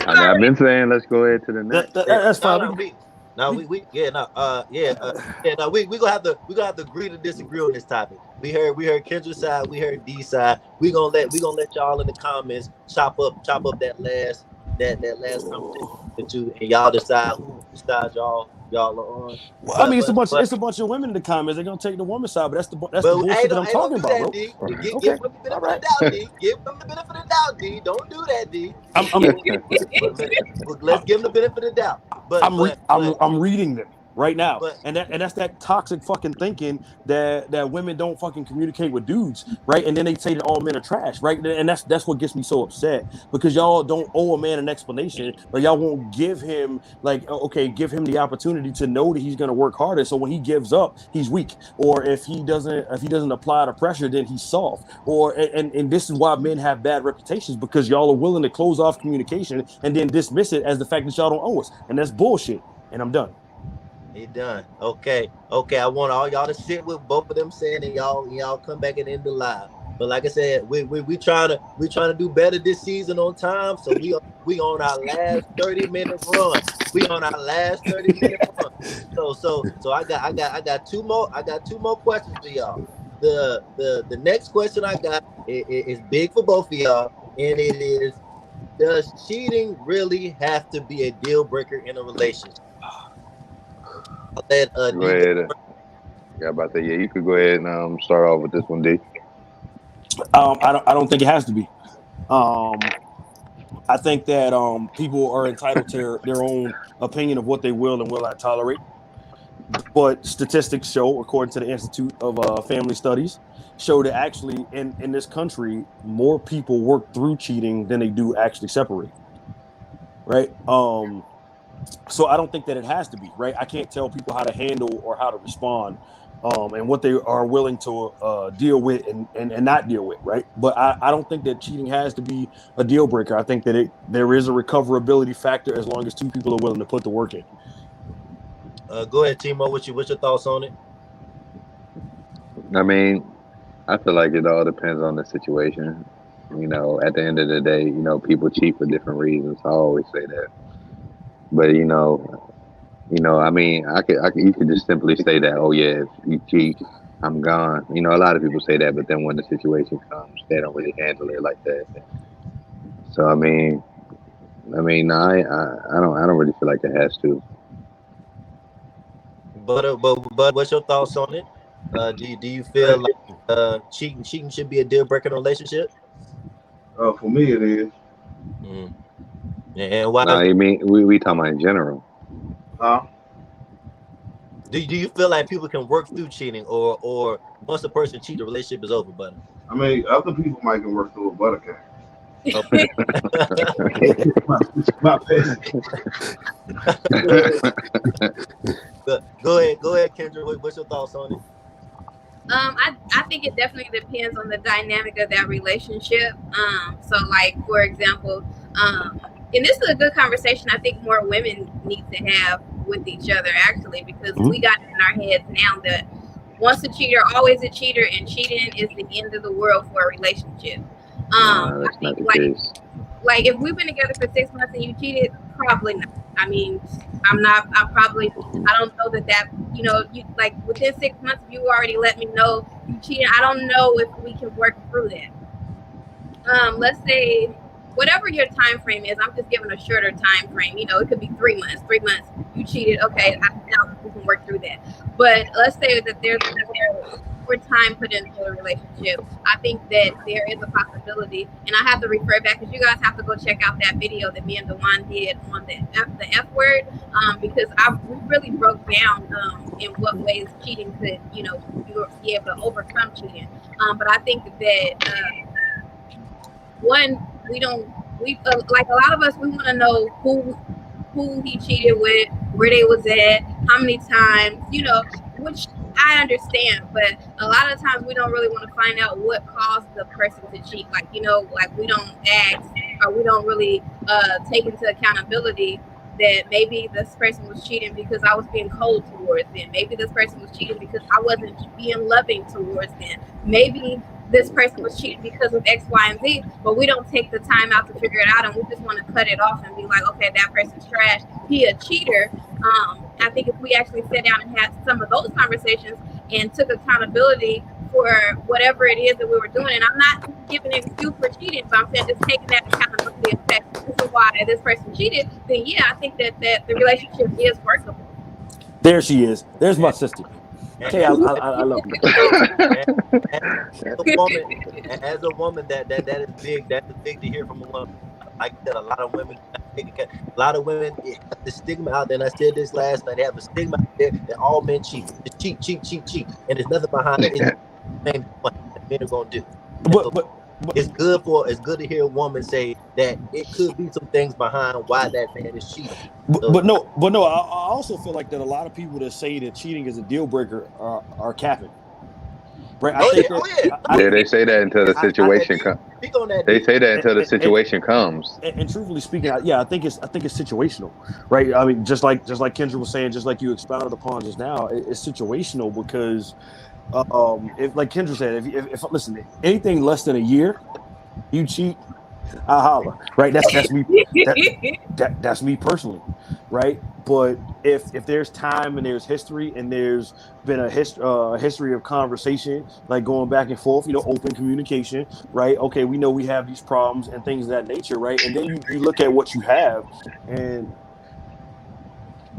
I've been saying, let's go ahead to the next. That's fine. We gonna have to agree to disagree on this topic. We heard Kendra's side, we heard D's side. We gonna let y'all in the comments chop up that last conversation that you and y'all decide who side y'all are on. Well, I mean, it's a bunch of women in the comments. They're gonna take the woman's side, but that's the bullshit that I'm talking about, bro. Give women the benefit of the doubt, D. Give them the benefit of the doubt, D. Don't do that, D. Let's give them the benefit of the doubt. But I'm reading them right now, and that's that toxic fucking thinking that women don't fucking communicate with dudes, right? And then they say that all men are trash, right? And that's what gets me so upset, because y'all don't owe a man an explanation, or y'all won't give him give him the opportunity to know that he's gonna work harder. So when he gives up, he's weak, or if he doesn't apply the pressure, then he's soft. Or and this is why men have bad reputations, because y'all are willing to close off communication and then dismiss it as the fact that y'all don't owe us, and that's bullshit. And I'm done. He done. Okay. I want all y'all to sit with both of them saying, and y'all come back and end the live. But like I said, we trying to do better this season on time. So we on our last 30-minute run. We on our last 30-minute run. So I got two more questions for y'all. The next question I got is big for both of y'all, and it is: does cheating really have to be a deal breaker in a relationship? Go ahead. You could go ahead and start off with this one, D. I don't think it has to be. I think that people are entitled to their own opinion of what they will and will not tolerate. But statistics show, according to the Institute of Family Studies, show that actually in this country, more people work through cheating than they do actually separate. Right? So I don't think that it has to be, right? I can't tell people how to handle or how to respond and what they are willing to deal with and not deal with, right? But I don't think that cheating has to be a deal breaker. I think that there is a recoverability factor as long as two people are willing to put the work in. Go ahead, Timo. What's your thoughts on it? I mean, I feel like it all depends on the situation. You know, at the end of the day, people cheat for different reasons. I always say that. But I mean, you could just simply say that, oh yeah, if you cheat, I'm gone. A lot of people say that, but then when the situation comes, they don't really handle it like that. So I don't really feel like it has to. But what's your thoughts on it? Do you feel like cheating should be a deal breaker in a relationship? For me, it is. Mm. And why? You mean we talking about in general? Do you feel like people can work through cheating, or once a person cheats, the relationship is over? But I mean, other people might can work through a butter can. Okay. My bad. Go ahead, Kendra. What's your thoughts on it? I think it definitely depends on the dynamic of that relationship. So like, for example, and this is a good conversation I think more women need to have with each other, actually, because we got it in our heads now that once a cheater, always a cheater, and cheating is the end of the world for a relationship. That's I think not the case. like if we've been together for 6 months and you cheated, probably not. I mean, I don't know that, you know, you like within 6 months, if you already let me know you cheated, I don't know if we can work through that. Let's say whatever your time frame is, I'm just giving a shorter time frame. You know, it could be 3 months. 3 months, you cheated. Okay, now we can work through that. But let's say that there's more time put into a relationship. I think that there is a possibility, and I have to refer back because you guys have to go check out that video that me and Dejuan did on the F word, because we really broke down in what ways cheating could, you know, be able to overcome cheating. But I think that one, like a lot of us, we want to know who he cheated with, where they was at, how many times, you know, which I understand, but a lot of times we don't really want to find out what caused the person to cheat. Like, you know, like we don't ask, or we don't really take into accountability that maybe this person was cheating because I was being cold towards them. Maybe this person was cheating because I wasn't being loving towards them. Maybe this person was cheating because of X, Y, and Z, but we don't take the time out to figure it out, and we just want to cut it off and be like, okay, that person's trash, he a cheater. I think if we actually sat down and had some of those conversations and took accountability for whatever it is that we were doing, and I'm not giving an excuse for cheating, but I'm saying just taking that accountability and saying, this is why this person cheated, then yeah, I think that the relationship is workable. There she is. There's my sister. Hey, I love you. As a woman, that is big. That's big to hear from a woman. Like that, a lot of women have the stigma out there. And I said this last night. They have a stigma out there that all men cheat. Just cheat, and there's nothing behind it. It's what men are gonna do. But it's good to hear a woman say that it could be some things behind why that man is cheating. But no, I also feel like that a lot of people that say that cheating is a deal breaker are capping. Right? They say that until the situation comes. They say that until the situation comes. And truthfully speaking, I think it's situational, right? I mean, just like Kendra was saying, just like you expounded upon just now, it's situational because, if like Kendra said, if listen, anything less than a year, you cheat, I holler, right? That's me. That's me personally, right? But if there's time and there's history and there's been a history of conversation, like going back and forth, you know, open communication, right? Okay, we know we have these problems and things of that nature, right? And then you look at what you have, and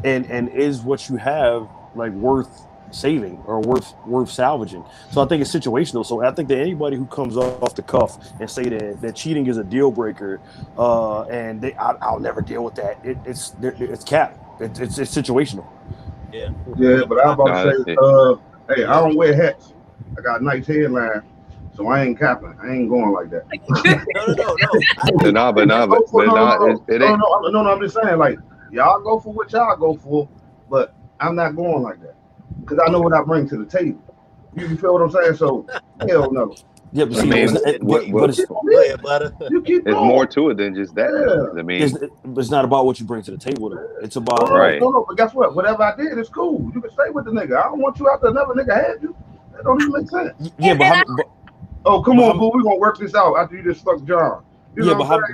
is what you have like worth saving or worth salvaging. So I think it's situational. So I think that anybody who comes off the cuff and say that cheating is a deal breaker, and I'll never deal with that. It's cap. It's situational. Yeah, but I'm about to say, hey, I don't wear hats. I got a nice headline, so I ain't capping. I ain't going like that. No. I'm just saying, like, y'all go for what y'all go for, but I'm not going like that because I know what I bring to the table. You feel what I'm saying? So hell no. Yeah, but it's more to it than just that. Yeah. I mean, it's not about what you bring to the table, though. It's about right. No, but guess what? Whatever I did is cool. You can stay with the nigga. I don't want you after another nigga had you. That don't even make sense. Yeah, but come on, boo. We're gonna work this out after you just fuck John. How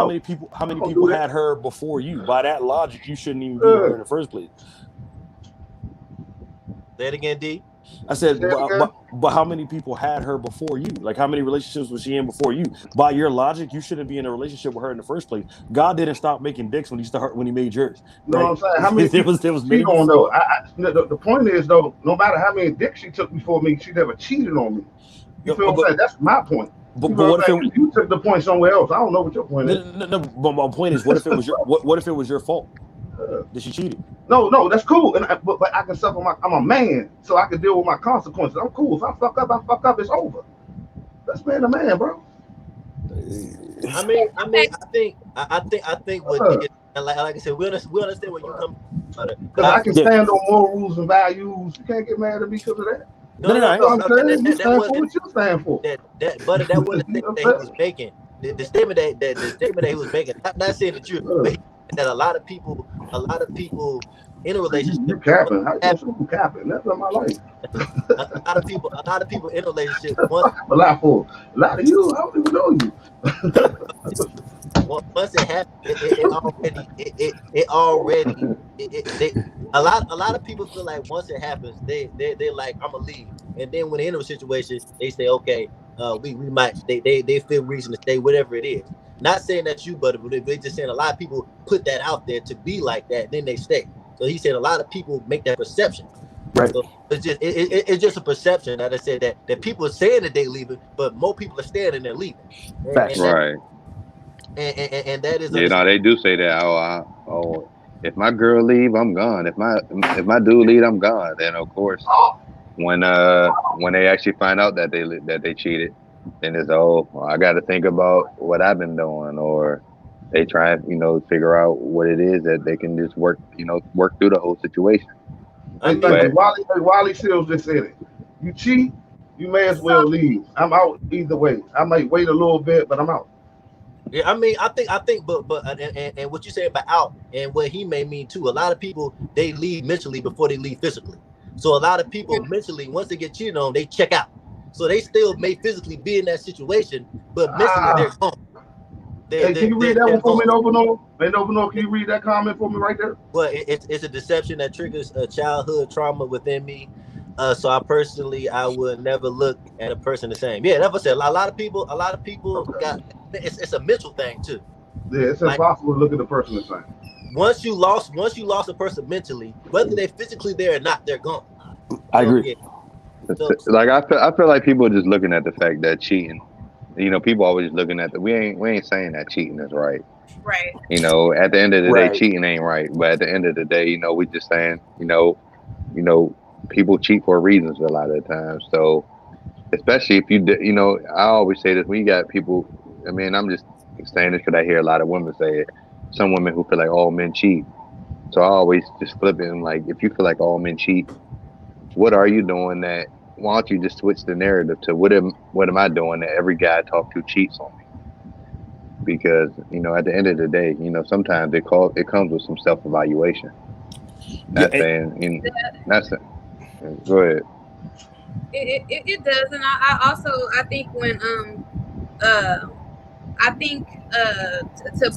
many people had her before you? By that logic, you shouldn't even be with her in the first place. Say it again, D. I said, but how many people had her before you? Like, how many relationships was she in before you? By your logic, you shouldn't be in a relationship with her in the first place. God didn't stop making dicks when he made yours. You know what I'm saying? How many there was she don't know. The point is though, no matter how many dicks she took before me, she never cheated on me. You feel what I'm saying? That's my point. But what if you took the point somewhere else? I don't know what your point is. No, but my point is, what if it was your fault that she cheated? No, that's cool. But I can suffer. I'm a man, so I can deal with my consequences. I'm cool. If I fuck up, it's over. That's man to man, bro. I think what like I said, we understand where you come from. Because I can stand on morals and values. You can't get mad at me because of that. No. You stand for what you stand for. That wasn't the thing that he was making. the statement that he was making, not saying that but that a lot of people in a relationship. You capping? How you capping? That's not my life. A lot of people in a relationship once A lot of you. I don't even know you. once it happens, a lot of people feel like once it happens, they like, I'm gonna leave, and then when they enter a situation, they say, okay, we might, they feel reason to stay, whatever it is. Not saying that's you, but they just saying a lot of people put that out there to be like that, then they stay. So he said a lot of people make that perception. Right. So it's just a perception that I said that people are saying that they leaving, but more people are staying and they're leaving. Facts. Right. And that is, You know, they do say that. Oh, if my girl leave, I'm gone. If my dude leave, I'm gone. Then of course, when they actually find out that they cheated, then it's I got to think about what I've been doing, or they try and figure out what it is that they can just work through the whole situation. I think Wally Seals just said it. You cheat, you may as well leave. I'm out either way. I might wait a little bit, but I'm out. Yeah, I mean, I think, but and what you say about out, and what he may mean too. A lot of people, they leave mentally before they leave physically. So a lot of people mentally, once they get cheated on, they check out. So they still may physically be in that situation, but mentally they're gone. Can you read that one for me, Novano? Hey, Novano, can you read that comment for me right there? Well, it's a deception that triggers a childhood trauma within me. So I would never look at a person the same. Yeah, that's what I said. A lot of people got it's a mental thing too. Yeah, it's impossible to look at a person the same. Once you lost a person mentally, whether they're physically there or not, they're gone. I agree. Yeah. So, like I feel like people are just looking at the fact that cheating. People always looking at we ain't saying that cheating is right. Right. At the end of the Right. day, cheating ain't right. But at the end of the day, we just saying, people cheat for reasons a lot of the time. So, especially if I always say this, when you got people, I mean, I'm just saying this because I hear a lot of women say it. Some women who feel like all men cheat. So I always just flip it and like, if you feel like all men cheat, what are you doing that? Why don't you just switch the narrative to what am I doing that every guy I talk to cheats on me? Because at the end of the day, sometimes it comes with some self-evaluation. Not saying, go ahead. It does, and I think when to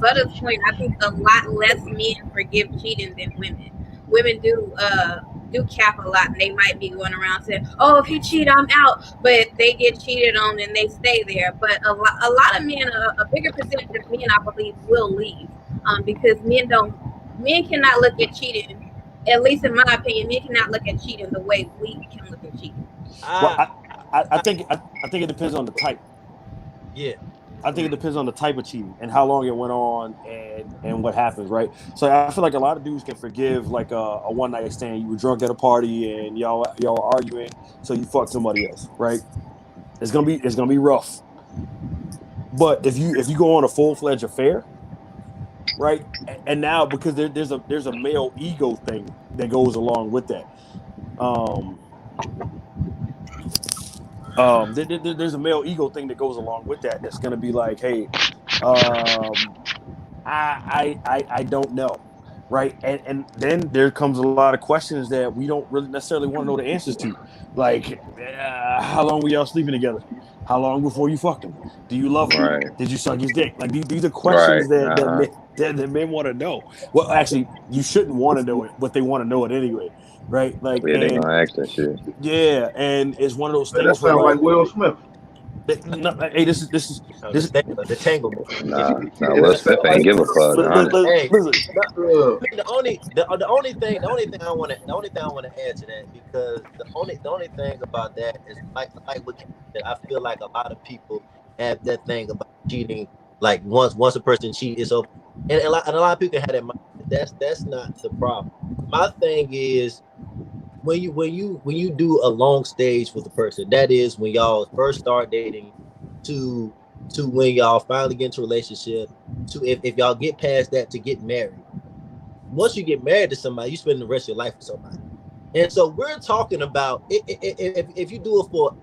Butta's point, I think a lot less men forgive cheating than women. Women do cap a lot, and they might be going around saying, "Oh, if you cheat, I'm out," but they get cheated on and they stay there. But a lot of men, a bigger percentage of men, I believe, will leave because men cannot look at cheating. At least in my opinion, men cannot look at cheating the way we can look at cheating. Well, I think it depends on the type. Yeah. I think it depends on the type of cheating and how long it went on and what happens, right? So I feel like a lot of dudes can forgive like a one night stand. You were drunk at a party and y'all were arguing, so you fucked somebody else, right? It's gonna be rough. But if you go on a full-fledged affair, right? And now because there's a male ego thing that goes along with that. There's a male ego thing that goes along with that. That's gonna be like, hey, I don't know, right? And then there comes a lot of questions that we don't really necessarily want to know the answers to, like how long were y'all sleeping together? How long before you fucked him? Do you love him? Right. Did you suck his dick? Like these are questions Right. that men want to know. Well, actually, you shouldn't want to know it, but they want to know it anyway. Right, like they gonna ask that shit. Yeah, and it's one of those things. That sounds like Will Smith. Hey, this is the entanglement. Nah, Will Smith ain't give a fuck. Hey, listen. The only thing I want to add to that, because the only thing about that is like what you said, I feel like a lot of people have that thing about cheating. Like once a person cheats, it's over, and a lot of people have that mind. That's not the problem. My thing is when you do a long stage with a person, that is when y'all first start dating to when y'all finally get into a relationship, to if y'all get past that to get married. Once you get married to somebody, you spend the rest of your life with somebody. And so we're talking about if you do it for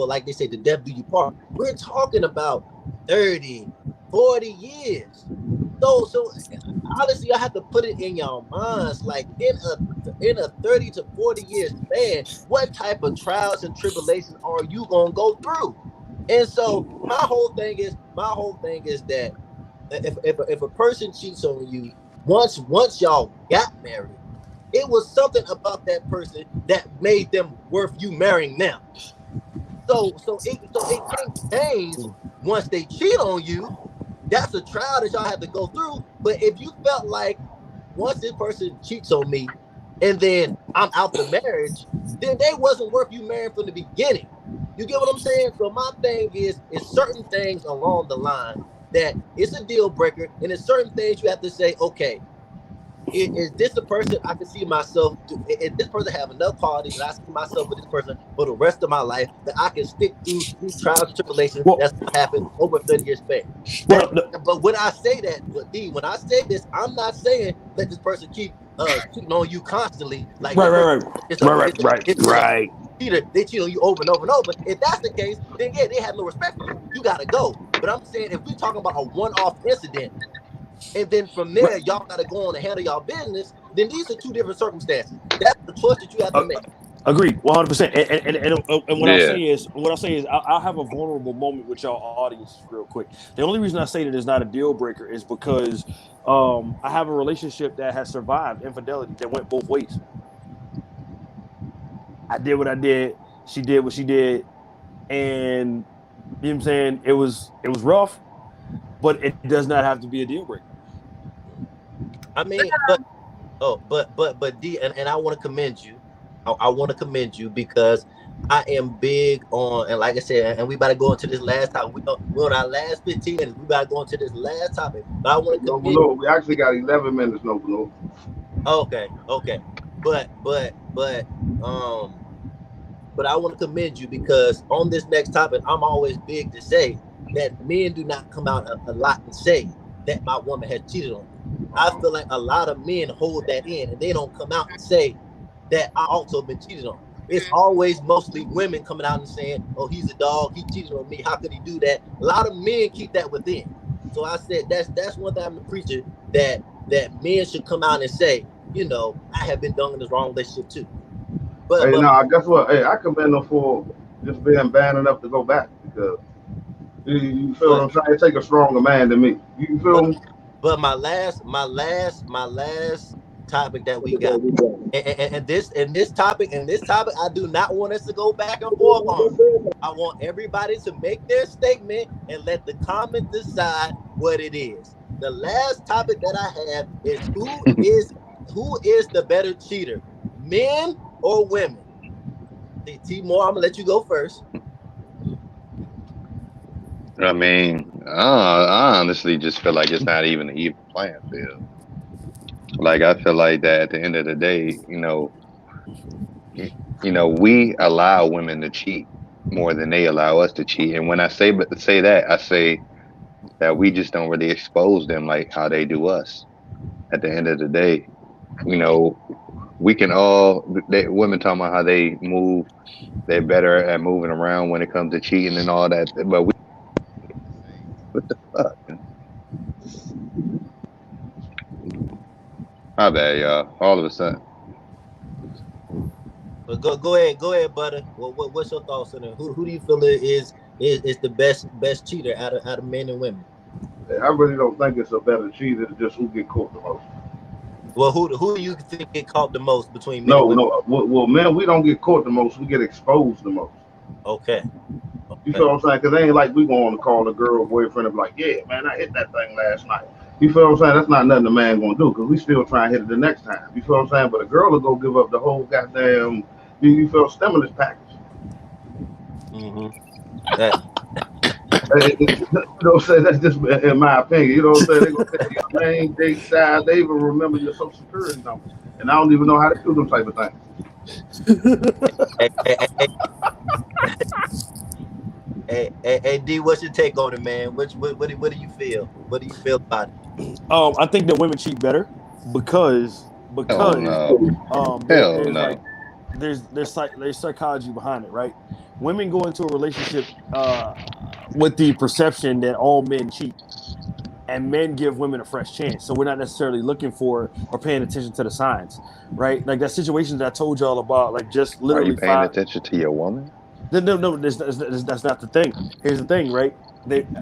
like they say, the death do you part, we're talking about 30, 40 years. So honestly, I have to put it in your minds, like in a 30 to 40 years span, what type of trials and tribulations are you gonna go through? And so my whole thing is that if a person cheats on you once y'all got married, it was something about that person that made them worth you marrying now. So it can't change once they cheat on you. That's a trial that y'all have to go through. But if you felt like once this person cheats on me and then I'm out the marriage, then they wasn't worth you marrying from the beginning. You get what I'm saying? So my thing is certain things along the line that it's a deal breaker, and it's certain things you have to say, okay, is this a person I can see myself is this person have enough qualities that I see myself with this person for the rest of my life, that I can stick through these trials and tribulations that's happened over a 30 years span. But when I say that, when I say this, I'm not saying let this person keep cheating on you constantly. Like right. Cheater, they cheat on you over and over and over. If that's the case, then yeah, they have no respect for you. You gotta go. But I'm saying if we're talking about a one-off incident, and then from there, y'all got to go on and handle y'all business, then these are two different circumstances. That's the choice that you have to make. Agreed, 100%. And what I'll say is, I'll have a vulnerable moment with y'all audience real quick. The only reason I say that it's not a deal breaker is because I have a relationship that has survived infidelity that went both ways. I did what I did. She did what she did, and you know what I'm saying, it was rough, but it does not have to be a deal breaker. I mean, but D, and I want to commend you. I want to commend you because I am big on, and like I said, and we about to go into this last topic. We're on our last 15 minutes. We about to go into this last topic. But I want to commend you. We actually got 11 minutes, no. Okay. But I want to commend you because on this next topic, I'm always big to say that men do not come out a lot and say that my woman has cheated on me. I feel like a lot of men hold that in and they don't come out and say that I also been cheated on. It's always mostly women coming out and saying, oh, he's a dog, he cheated on me, how could he do that? A lot of men keep that within. So I said that's one thing I'm a preacher, that men should come out and say, you know, I have been done in this wrong relationship too. But guess what? Hey, I commend them for just being bad enough to go back, because you feel what I'm trying to take a stronger man than me. You feel me? But my last topic that we got, and this topic, I do not want us to go back and forth on. I want everybody to make their statement and let the comments decide what it is. The last topic that I have is who is the better cheater, men or women? T-Moore, I'm gonna let you go first. I mean, I honestly just feel like it's not even an even playing field. Like, I feel like that at the end of the day, you know, we allow women to cheat more than they allow us to cheat. And when I say that, I say that we just don't really expose them like how they do us. At the end of the day, you know, we can women talking about how they move, they're better at moving around when it comes to cheating and all that, but what the fuck? My bad, y'all. All of a sudden. But go ahead, Butter. What's your thoughts on it? Who do you feel is the best cheater out of men and women? I really don't think it's a better cheater. It's just who get caught the most. Well, who do you think get caught the most between men and women? No. Well, men, we don't get caught the most. We get exposed the most. Okay. You feel what I'm saying? Because it ain't like we going to call a girl or boyfriend and be like, yeah, man, I hit that thing last night. You feel what I'm saying? That's not nothing a man going to do, because we still trying to hit it the next time. You feel what I'm saying? But a girl will go give up the whole goddamn, you feel, stimulus package. Mm-hmm. You know what I'm saying? That's just in my opinion. You know what I'm saying? They're going to take your name, date, size. They even remember your social security number. And I don't even know how to do them type of things. Hey, D, what's your take on it, man? What do you feel? What do you feel about it? I think that women cheat better because Hell no. there's psychology behind it, right? Women go into a relationship with the perception that all men cheat, and men give women a fresh chance. So we're not necessarily looking for or paying attention to the signs, right? Like that situation that I told y'all about, like just Are you literally paying attention to your woman? No, that's not the thing. Here's the thing, right?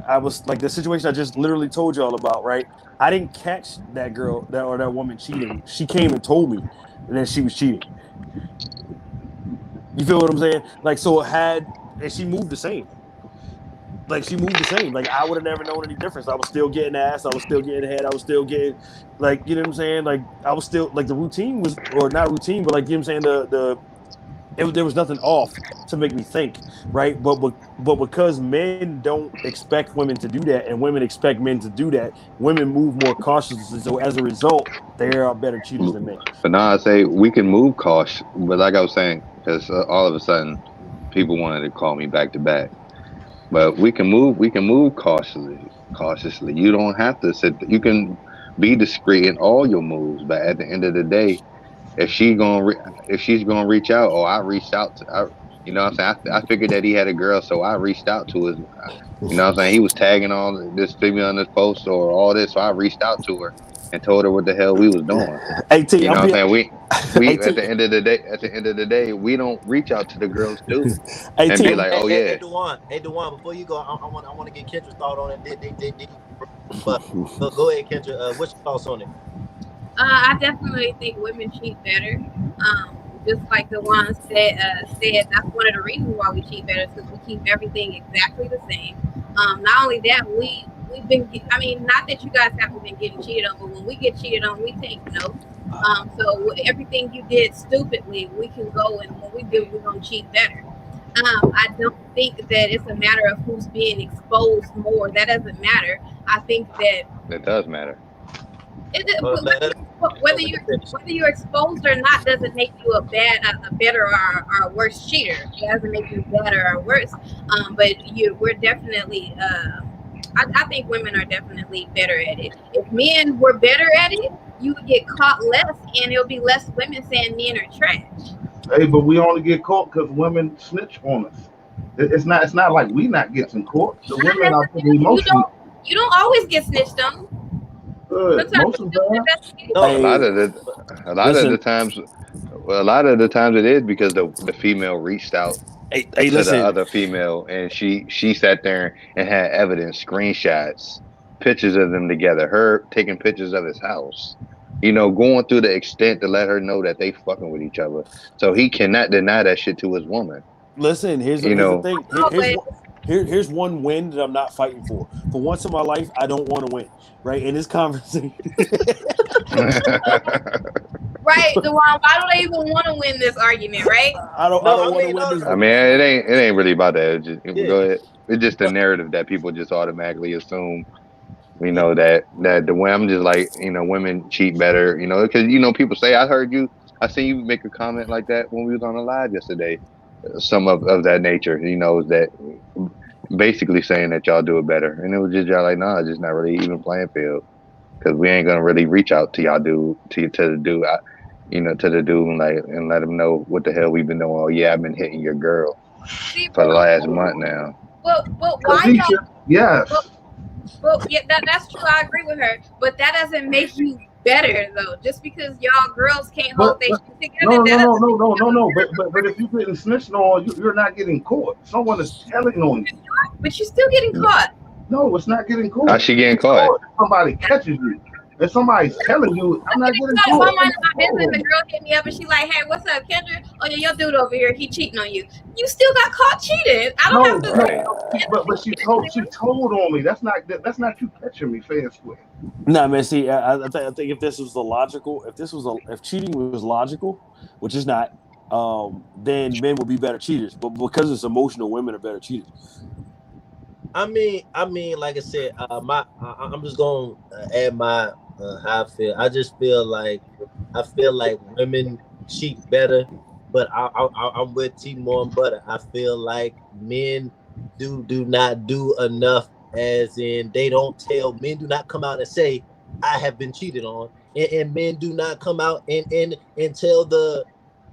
I was like the situation I just literally told y'all about, right? I didn't catch that girl that woman cheating. She came and told me that she was cheating. You feel what I'm saying? Like, so it had, and she moved the same. Like, she moved the same. Like, I would have never known any difference. I was still getting ass. I was still getting head. I was still getting, like, you know what I'm saying? Like, I was still, like, the routine was, or not routine, but like, you know what I'm saying? There was nothing off to make me think, right? But because men don't expect women to do that, and women expect men to do that, women move more cautiously. So as a result, they are better cheaters than men. But now I say we can move cautious, but like I was saying, because all of a sudden people wanted to call me back to back. But we can move cautiously. You don't have to sit. You can be discreet in all your moves, but at the end of the day, if she's gonna reach out, or I reached out to, you know what I'm saying? I figured that he had a girl, so I reached out to his, you know what I'm saying? He was tagging all this female on this post or all this, so I reached out to her and told her what the hell we was doing. Hey, T, You know what I'm saying? We Hey, at the end of the day, we don't reach out to the girls too hey, and T, be like, oh yeah. Hey, Dejuan, before you go, I want to get Kendra's thought on it. But go ahead, Kendra. What's your thoughts on it? I definitely think women cheat better. Just like the ones that said that's one of the reasons why we cheat better, because we keep everything exactly the same. Not only that, we've been. I mean, not that you guys haven't been getting cheated on, but when we get cheated on, we take notes. So everything you did stupidly, we can go and when we do, we're gonna cheat better. I don't think that it's a matter of who's being exposed more. That doesn't matter. I think that It does matter. Whether you're exposed or not doesn't make you a better or a worse cheater. It doesn't make you better or worse. But we're definitely. I think women are definitely better at it. If men were better at it, you would get caught less, and there'll be less women saying men are trash. Hey, but we only get caught because women snitch on us. It's not like we not getting caught. The women are pretty emotional. You don't always get snitched on. Good. Most of the time. A lot of the times it is because the female reached out to listen. the other female, and she sat there and had evidence, screenshots, pictures of them together, her taking pictures of his house, you know, going through the extent to let her know that they fucking with each other. So he cannot deny that shit to his woman. Listen, here's the thing. Here's one win that I'm not fighting for. For once in my life, I don't want to win. Right in this conversation. Right, Dejuan. Why do they even want to win this argument? Right? I don't want to win this. I mean, it ain't really about that. Go ahead. It's just a narrative that people just automatically assume. You know that the way I'm just like, you know, women cheat better. You know, because you know people say I seen you make a comment like that when we was on the live yesterday. Some of that nature, you know, is that basically saying that y'all do it better, and it was just y'all like, nah, it's just not really even playing field because we ain't gonna really reach out to y'all to the dude, you know, to the dude and let him know what the hell we've been doing. Oh yeah, I've been hitting your girl for the last month now. Well, why y'all? Yes. Well, yeah, that's true. I agree with her, but that doesn't make you better though. Just because y'all girls can't hold their shit together. No. But if you getting snitched on, you're not getting caught. Someone is telling on you. But you're still getting caught. No, it's not getting caught. How's she getting caught? Somebody catches you. If somebody's telling you, I'm not getting caught. If I'm minding my business, the girl hit me up and she like, "Hey, what's up, Kendra? Oh yeah, your dude over here, he cheating on you. You still got caught cheating. I don't have to." But she told on me. That's not you catching me fair and square. No, man. See, I think if this was if cheating was logical, which is not, then men would be better cheaters. But because it's emotional, women are better cheaters. I mean, like I said, I'm just gonna add my how I feel. I feel like women cheat better, but I'm with T More and Butter. I feel like men do not do enough, as in men do not come out and say I have been cheated on, and men do not come out and tell the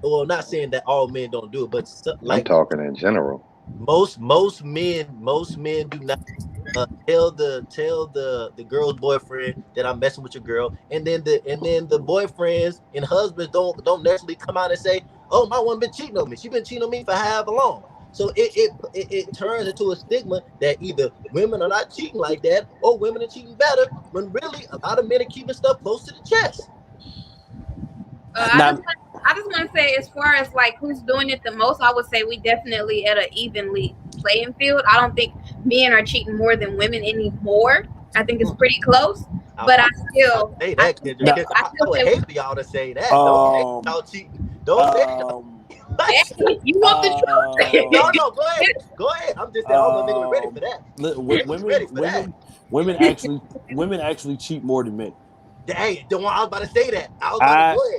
well, not saying that all men don't do it, but I'm talking in general. Most men do not tell the girl's boyfriend that I'm messing with your girl, and then the boyfriends and husbands don't necessarily come out and say, oh, my woman been cheating on me. She been cheating on me for however long. So it turns into a stigma that either women are not cheating like that or women are cheating better, when really a lot of men are keeping stuff close to the chest. I just want to say, as far as like who's doing it the most, I would say we definitely at an evenly playing field. I don't think men are cheating more than women anymore. I think it's pretty close. But I still say that, Kendra. I would hate for y'all to say that. Don't say y'all cheating. Don't say y'all. You want the truth? No, go ahead. I'm just saying, I don't know if ready for that. Women actually cheat more than men. Hey, I was about to say that.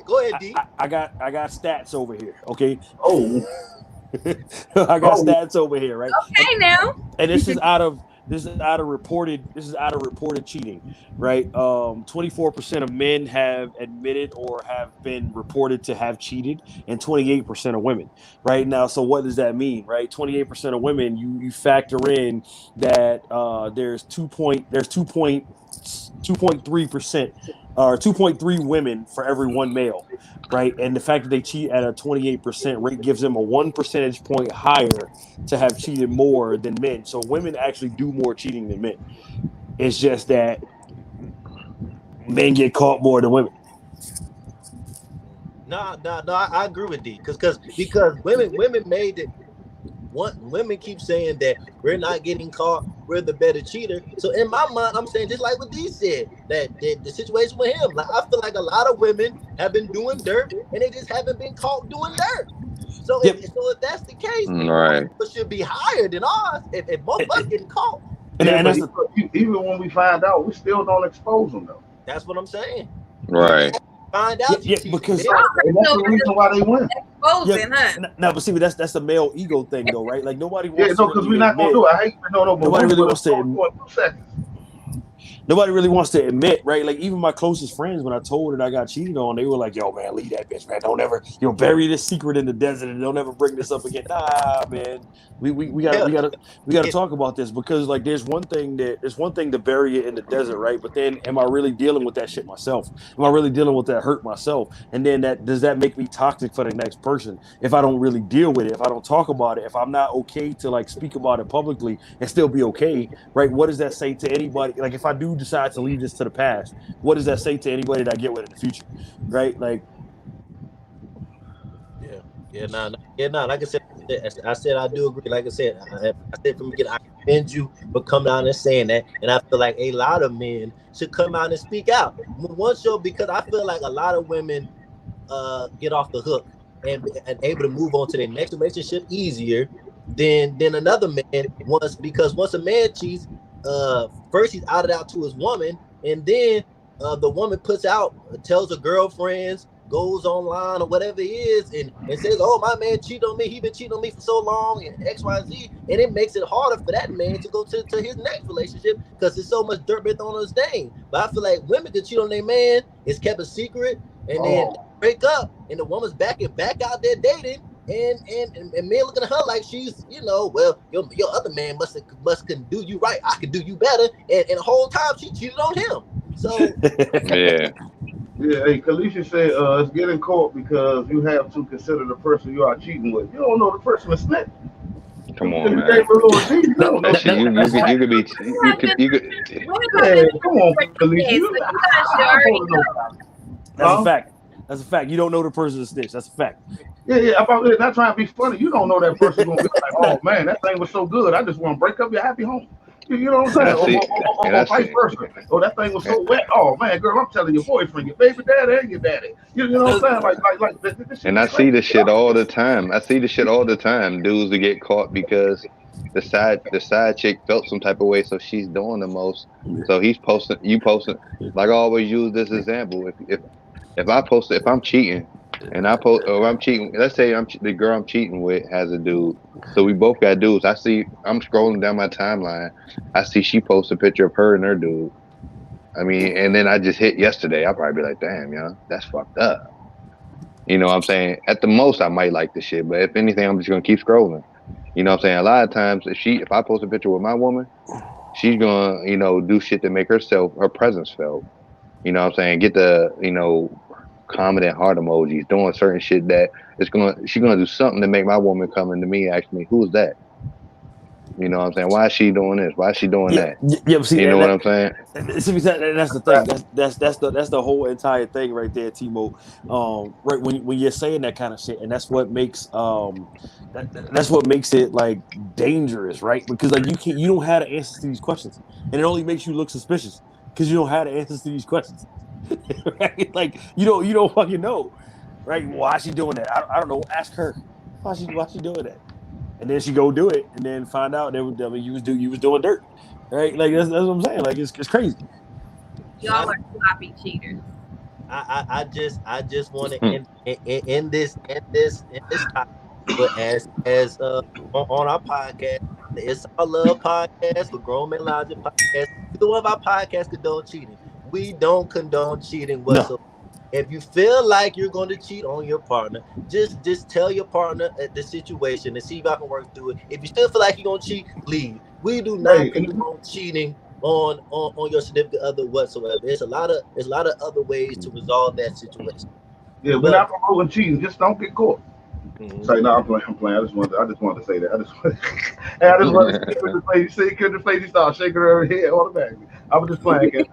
Go ahead, D. I got stats over here. Okay. Oh, I got stats over here, right? Okay, now. And this is out of reported cheating, right? 24% of men have admitted or have been reported to have cheated, and 28% of women, right? Now, so what does that mean, right? 28% of women, you factor in that there's 2.3% or 2.3 women for every one male, right? And the fact that they cheat at a 28% rate gives them a 1 percentage point higher to have cheated more than men. So women actually do more cheating than men. It's just that men get caught more than women. No, I agree with D. Because women made it. Women keep saying that we're not getting caught, we're the better cheater. So in my mind, I'm saying just like what D said, that the situation with him, like I feel like a lot of women have been doing dirt and they just haven't been caught doing dirt. So if that's the case, right, it should be higher than ours if both of us getting caught. And even when we find out, we still don't expose them though. That's what I'm saying. Right. Find out because that's the reason why they win. Now, but see, that's the male ego thing, though, right? Like nobody wants. Yeah, no, because we're not gonna do it. I hate nobody really wants to. Nobody really wants to admit, right? Like even my closest friends, when I told her that I got cheated on, they were like, "Yo, man, leave that bitch, man. Don't ever, bury this secret in the desert and don't ever bring this up again." Nah, man, we gotta talk about this, because like there's one thing to bury it in the desert, right? But then, am I really dealing with that shit myself? Am I really dealing with that hurt myself? And then does that make me toxic for the next person if I don't really deal with it? If I don't talk about it? If I'm not okay to like speak about it publicly and still be okay, right? What does that say to anybody? Like if I do decide to leave this to the past, what does that say to anybody that I get with in the future, right? Like, like I said, I do agree. Like I said from the beginning, I commend you for coming out and saying that, and I feel like a lot of men should come out and speak out. One show, because I feel like a lot of women get off the hook and able to move on to their next relationship easier than another man. Once a man cheats, first he's outed out to his woman, and then the woman tells her girlfriends, goes online or whatever it is, and says, "Oh, my man cheated on me. He been cheating on me for so long," and X, Y, Z, and it makes it harder for that man to go to his next relationship because there's so much dirt on his name. But I feel like women can cheat on their man, it's kept a secret, and then break up, and the woman's back out there dating. And men looking at her like she's, well, your other man must can do you right. I can do you better. And the whole time she cheated on him. So yeah. Hey, Kalisha said it's getting caught because you have to consider the person you are cheating with. You don't know the person is snitch. Come on, man. You could be. Come on, Kalisha. That's a fact. That's a fact. You don't know the person's snitch. That's a fact. Yeah. About not trying to be funny. You don't know that person gonna be like, "Oh man, that thing was so good. I just want to break up your happy home." You know what I'm saying? Or vice versa. Oh, that thing was so wet. Oh man, girl, I'm telling your boyfriend, your baby daddy, and your daddy. You know what I'm saying? Like this and I see this shit all the time. Dudes that get caught because the side chick felt some type of way, so she's doing the most. So he's posting. Like I always use this example. If I'm cheating and I'm cheating, let's say the girl I'm cheating with has a dude, so we both got dudes. I'm scrolling down my timeline, I see she posts a picture of her and her dude. I mean, and then I just hit yesterday. I'll probably be like, damn, that's fucked up. You know what I'm saying? At the most, I might like the shit, but if anything, I'm just gonna keep scrolling. You know what I'm saying? A lot of times, if I post a picture with my woman, she's gonna, do shit to make her presence felt. You know what I'm saying? Get the, comment and heart emojis, doing certain shit that she's gonna do something to make my woman come into me and ask me, who's that? You know what I'm saying? Why is she doing this? Why is she doing that? But see, you know what I'm saying? That's the thing. That's the whole entire thing right there, Timo. Right when you're saying that kind of shit, and that's what makes that's what makes it like dangerous, right? Because like you don't have the answers to these questions, and it only makes you look suspicious because you don't have the answers to these questions. Right? Like you don't fucking know, right? Why is she doing that? I don't know. Ask her why she doing that. And then she go do it, and then find out that you was doing dirt, right? Like that's what I'm saying. Like it's crazy. Y'all are sloppy cheaters. I just want to end this topic, but as on our podcast, it's our love podcast, the Grown Man Logic podcast. Either one of our podcasts condone cheating. We don't condone cheating whatsoever. No. If you feel like you're going to cheat on your partner, just tell your partner the situation and see if I can work through it. If you still feel like you're going to cheat, leave. We do not condone cheating on your significant other whatsoever. There's a lot of other ways to resolve that situation. Yeah, we're not promoting cheating. Just don't get caught. Mm-hmm. Say no, I'm playing. I just wanted to say that. I just want to see Kendra face. He started shaking her head automatically. I was just playing.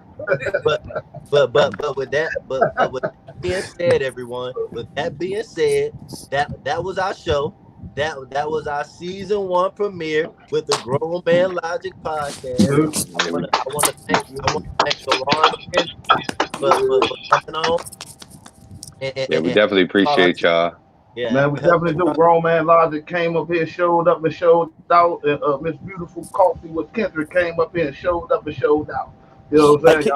but with that being said, everyone. With that being said, that was our show. That was our season 1 premiere with the Grown Man Logic podcast. I want to thank Dejuan for coming on. We definitely appreciate y'all. Yeah, man, we definitely do. Grown Man Logic came up here, showed up and showed out. And Miss Beautiful Coffee with Kendra came up here and showed up and showed out. You know what I'm saying?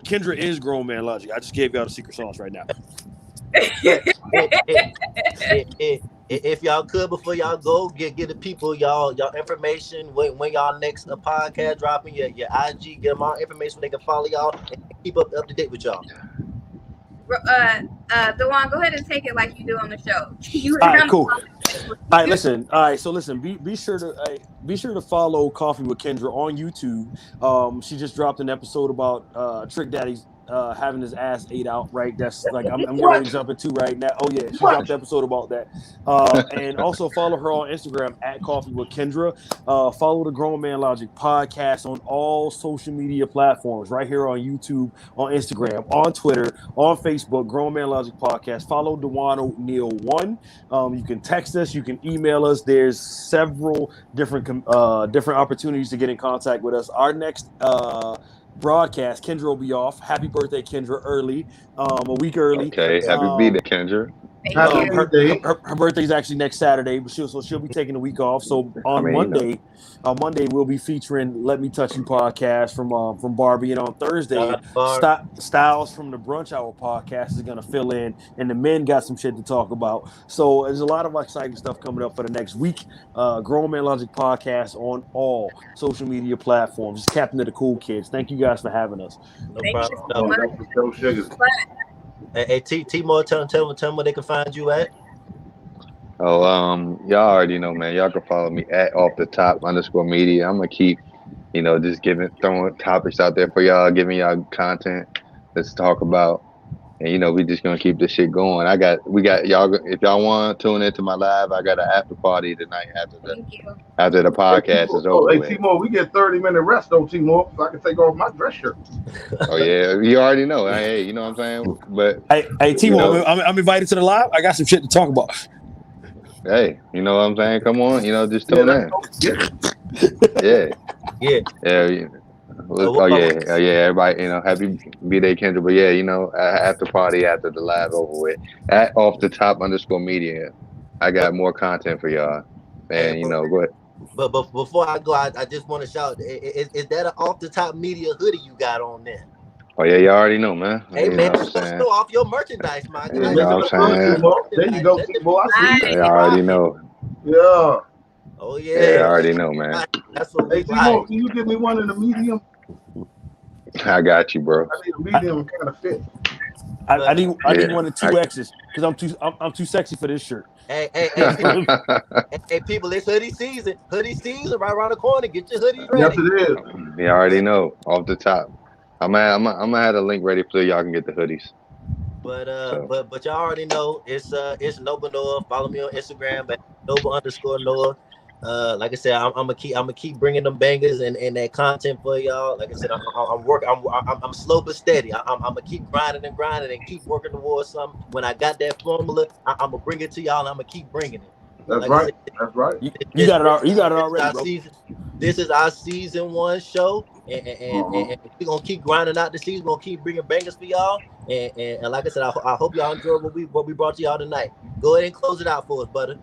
Kendra is Grown Man Logic. I just gave y'all the secret sauce right now. If y'all could, before y'all go, get the people y'all information when y'all next podcast dropping your IG, get them all information they can follow y'all and keep up to date with y'all. Dejuan, go ahead and take it like you do on the show. All right, cool. All right, listen. Be sure to follow Coffee with Kendra on YouTube. She just dropped an episode about Trick Daddy's having his ass ate out, right? That's like I'm getting ready to jump into right now. Oh yeah, she dropped an episode about that. And also follow her on Instagram at Coffee with Kendra. Follow the Grown Man Logic podcast on all social media platforms, right here on YouTube, on Instagram, on Twitter, on Facebook, Grown Man Logic podcast. Follow Dejuan O'Neal 1. You can text us, you can email us. There's several different opportunities to get in contact with us. Our next broadcast, Kendra will be off. Happy birthday, Kendra, early, a week early. Okay, happy birthday, Kendra. Her birthday is actually next Saturday, but she'll be taking a week off. So on Monday we'll be featuring "Let Me Touch You" podcast from Barbie, and on Thursday, Styles from the Brunch Hour podcast is gonna fill in, and the men got some shit to talk about. So there's a lot of exciting stuff coming up for the next week. Grown Man Logic podcast on all social media platforms. It's Captain of the Cool Kids. Thank you guys for having us. No problem. Hey, Timo, tell them where they can find you at. Oh, y'all already know, man. Y'all can follow me at @off-the-top_media. I'm gonna keep, just throwing topics out there for y'all, giving y'all content let's talk about, and we just gonna keep this shit going. We got y'all. If y'all want to tune into my live, I got an after party tonight after the podcast is over. Hey, Timo, we get 30-minute rest though, Timo, so I can take off my dress shirt. Oh yeah, you already know. Hey, you know what I'm saying? But hey, Timo, I'm invited to the live. I got some shit to talk about. Hey, you know what I'm saying? Come on, just tune in. Yeah. Oh yeah, everybody, happy B-Day, Kendra. But yeah, after party after the live over with at @off-the-top_media. I got more content for y'all, and go ahead. But before I go, I just want to shout: is that an Off the Top Media hoodie you got on there? Oh yeah, you already know, man. Hey man, show off your merchandise, my guy. You know what I'm saying? There you go, Timo. I see. You already know. Yeah. Oh yeah. Yeah, I already know, man. That's what hey, Timo, can you give me one in the medium? I got you, bro. I need a medium kind of fit. I need one of 2X's because I'm too sexy for this shirt. Hey, people, it's hoodie season. Hoodie season right around the corner. Get your hoodies ready. Yes, it is. You already know off the top. I'm gonna have a link ready so y'all can get the hoodies. But y'all already know it's Noble Noah. Follow me on Instagram at Noble_Noah. Like I said, I'm gonna keep bringing them bangers and that content for y'all. Like I said, I'm slow but steady. I'm gonna keep grinding and keep working towards something. When I got that formula, I'm gonna bring it to y'all and I'm gonna keep bringing it. That's like right. That's right. You got it already, bro. This is our season 1 show, and we're gonna keep grinding out the season. We're gonna keep bringing bangers for y'all. And like I said, I hope y'all enjoyed what we brought to y'all tonight. Go ahead and close it out for us, Butter.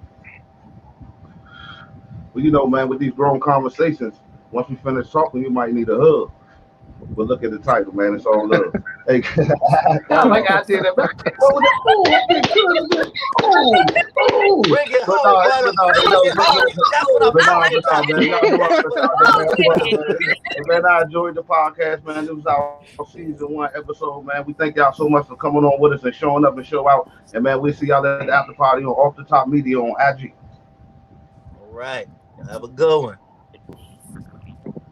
Well, you know, man, with these grown conversations, once we finish talking, you might need a hug. But look at the title, man. It's all love. Hey, like I did it. Bring it home, man. I enjoyed the podcast, man. It was our season 1 episode, man. We thank y'all so much for coming on with us and showing up and show out. And man, we'll see y'all at the after party on Off the Top Media on IG. All right. Have a good one.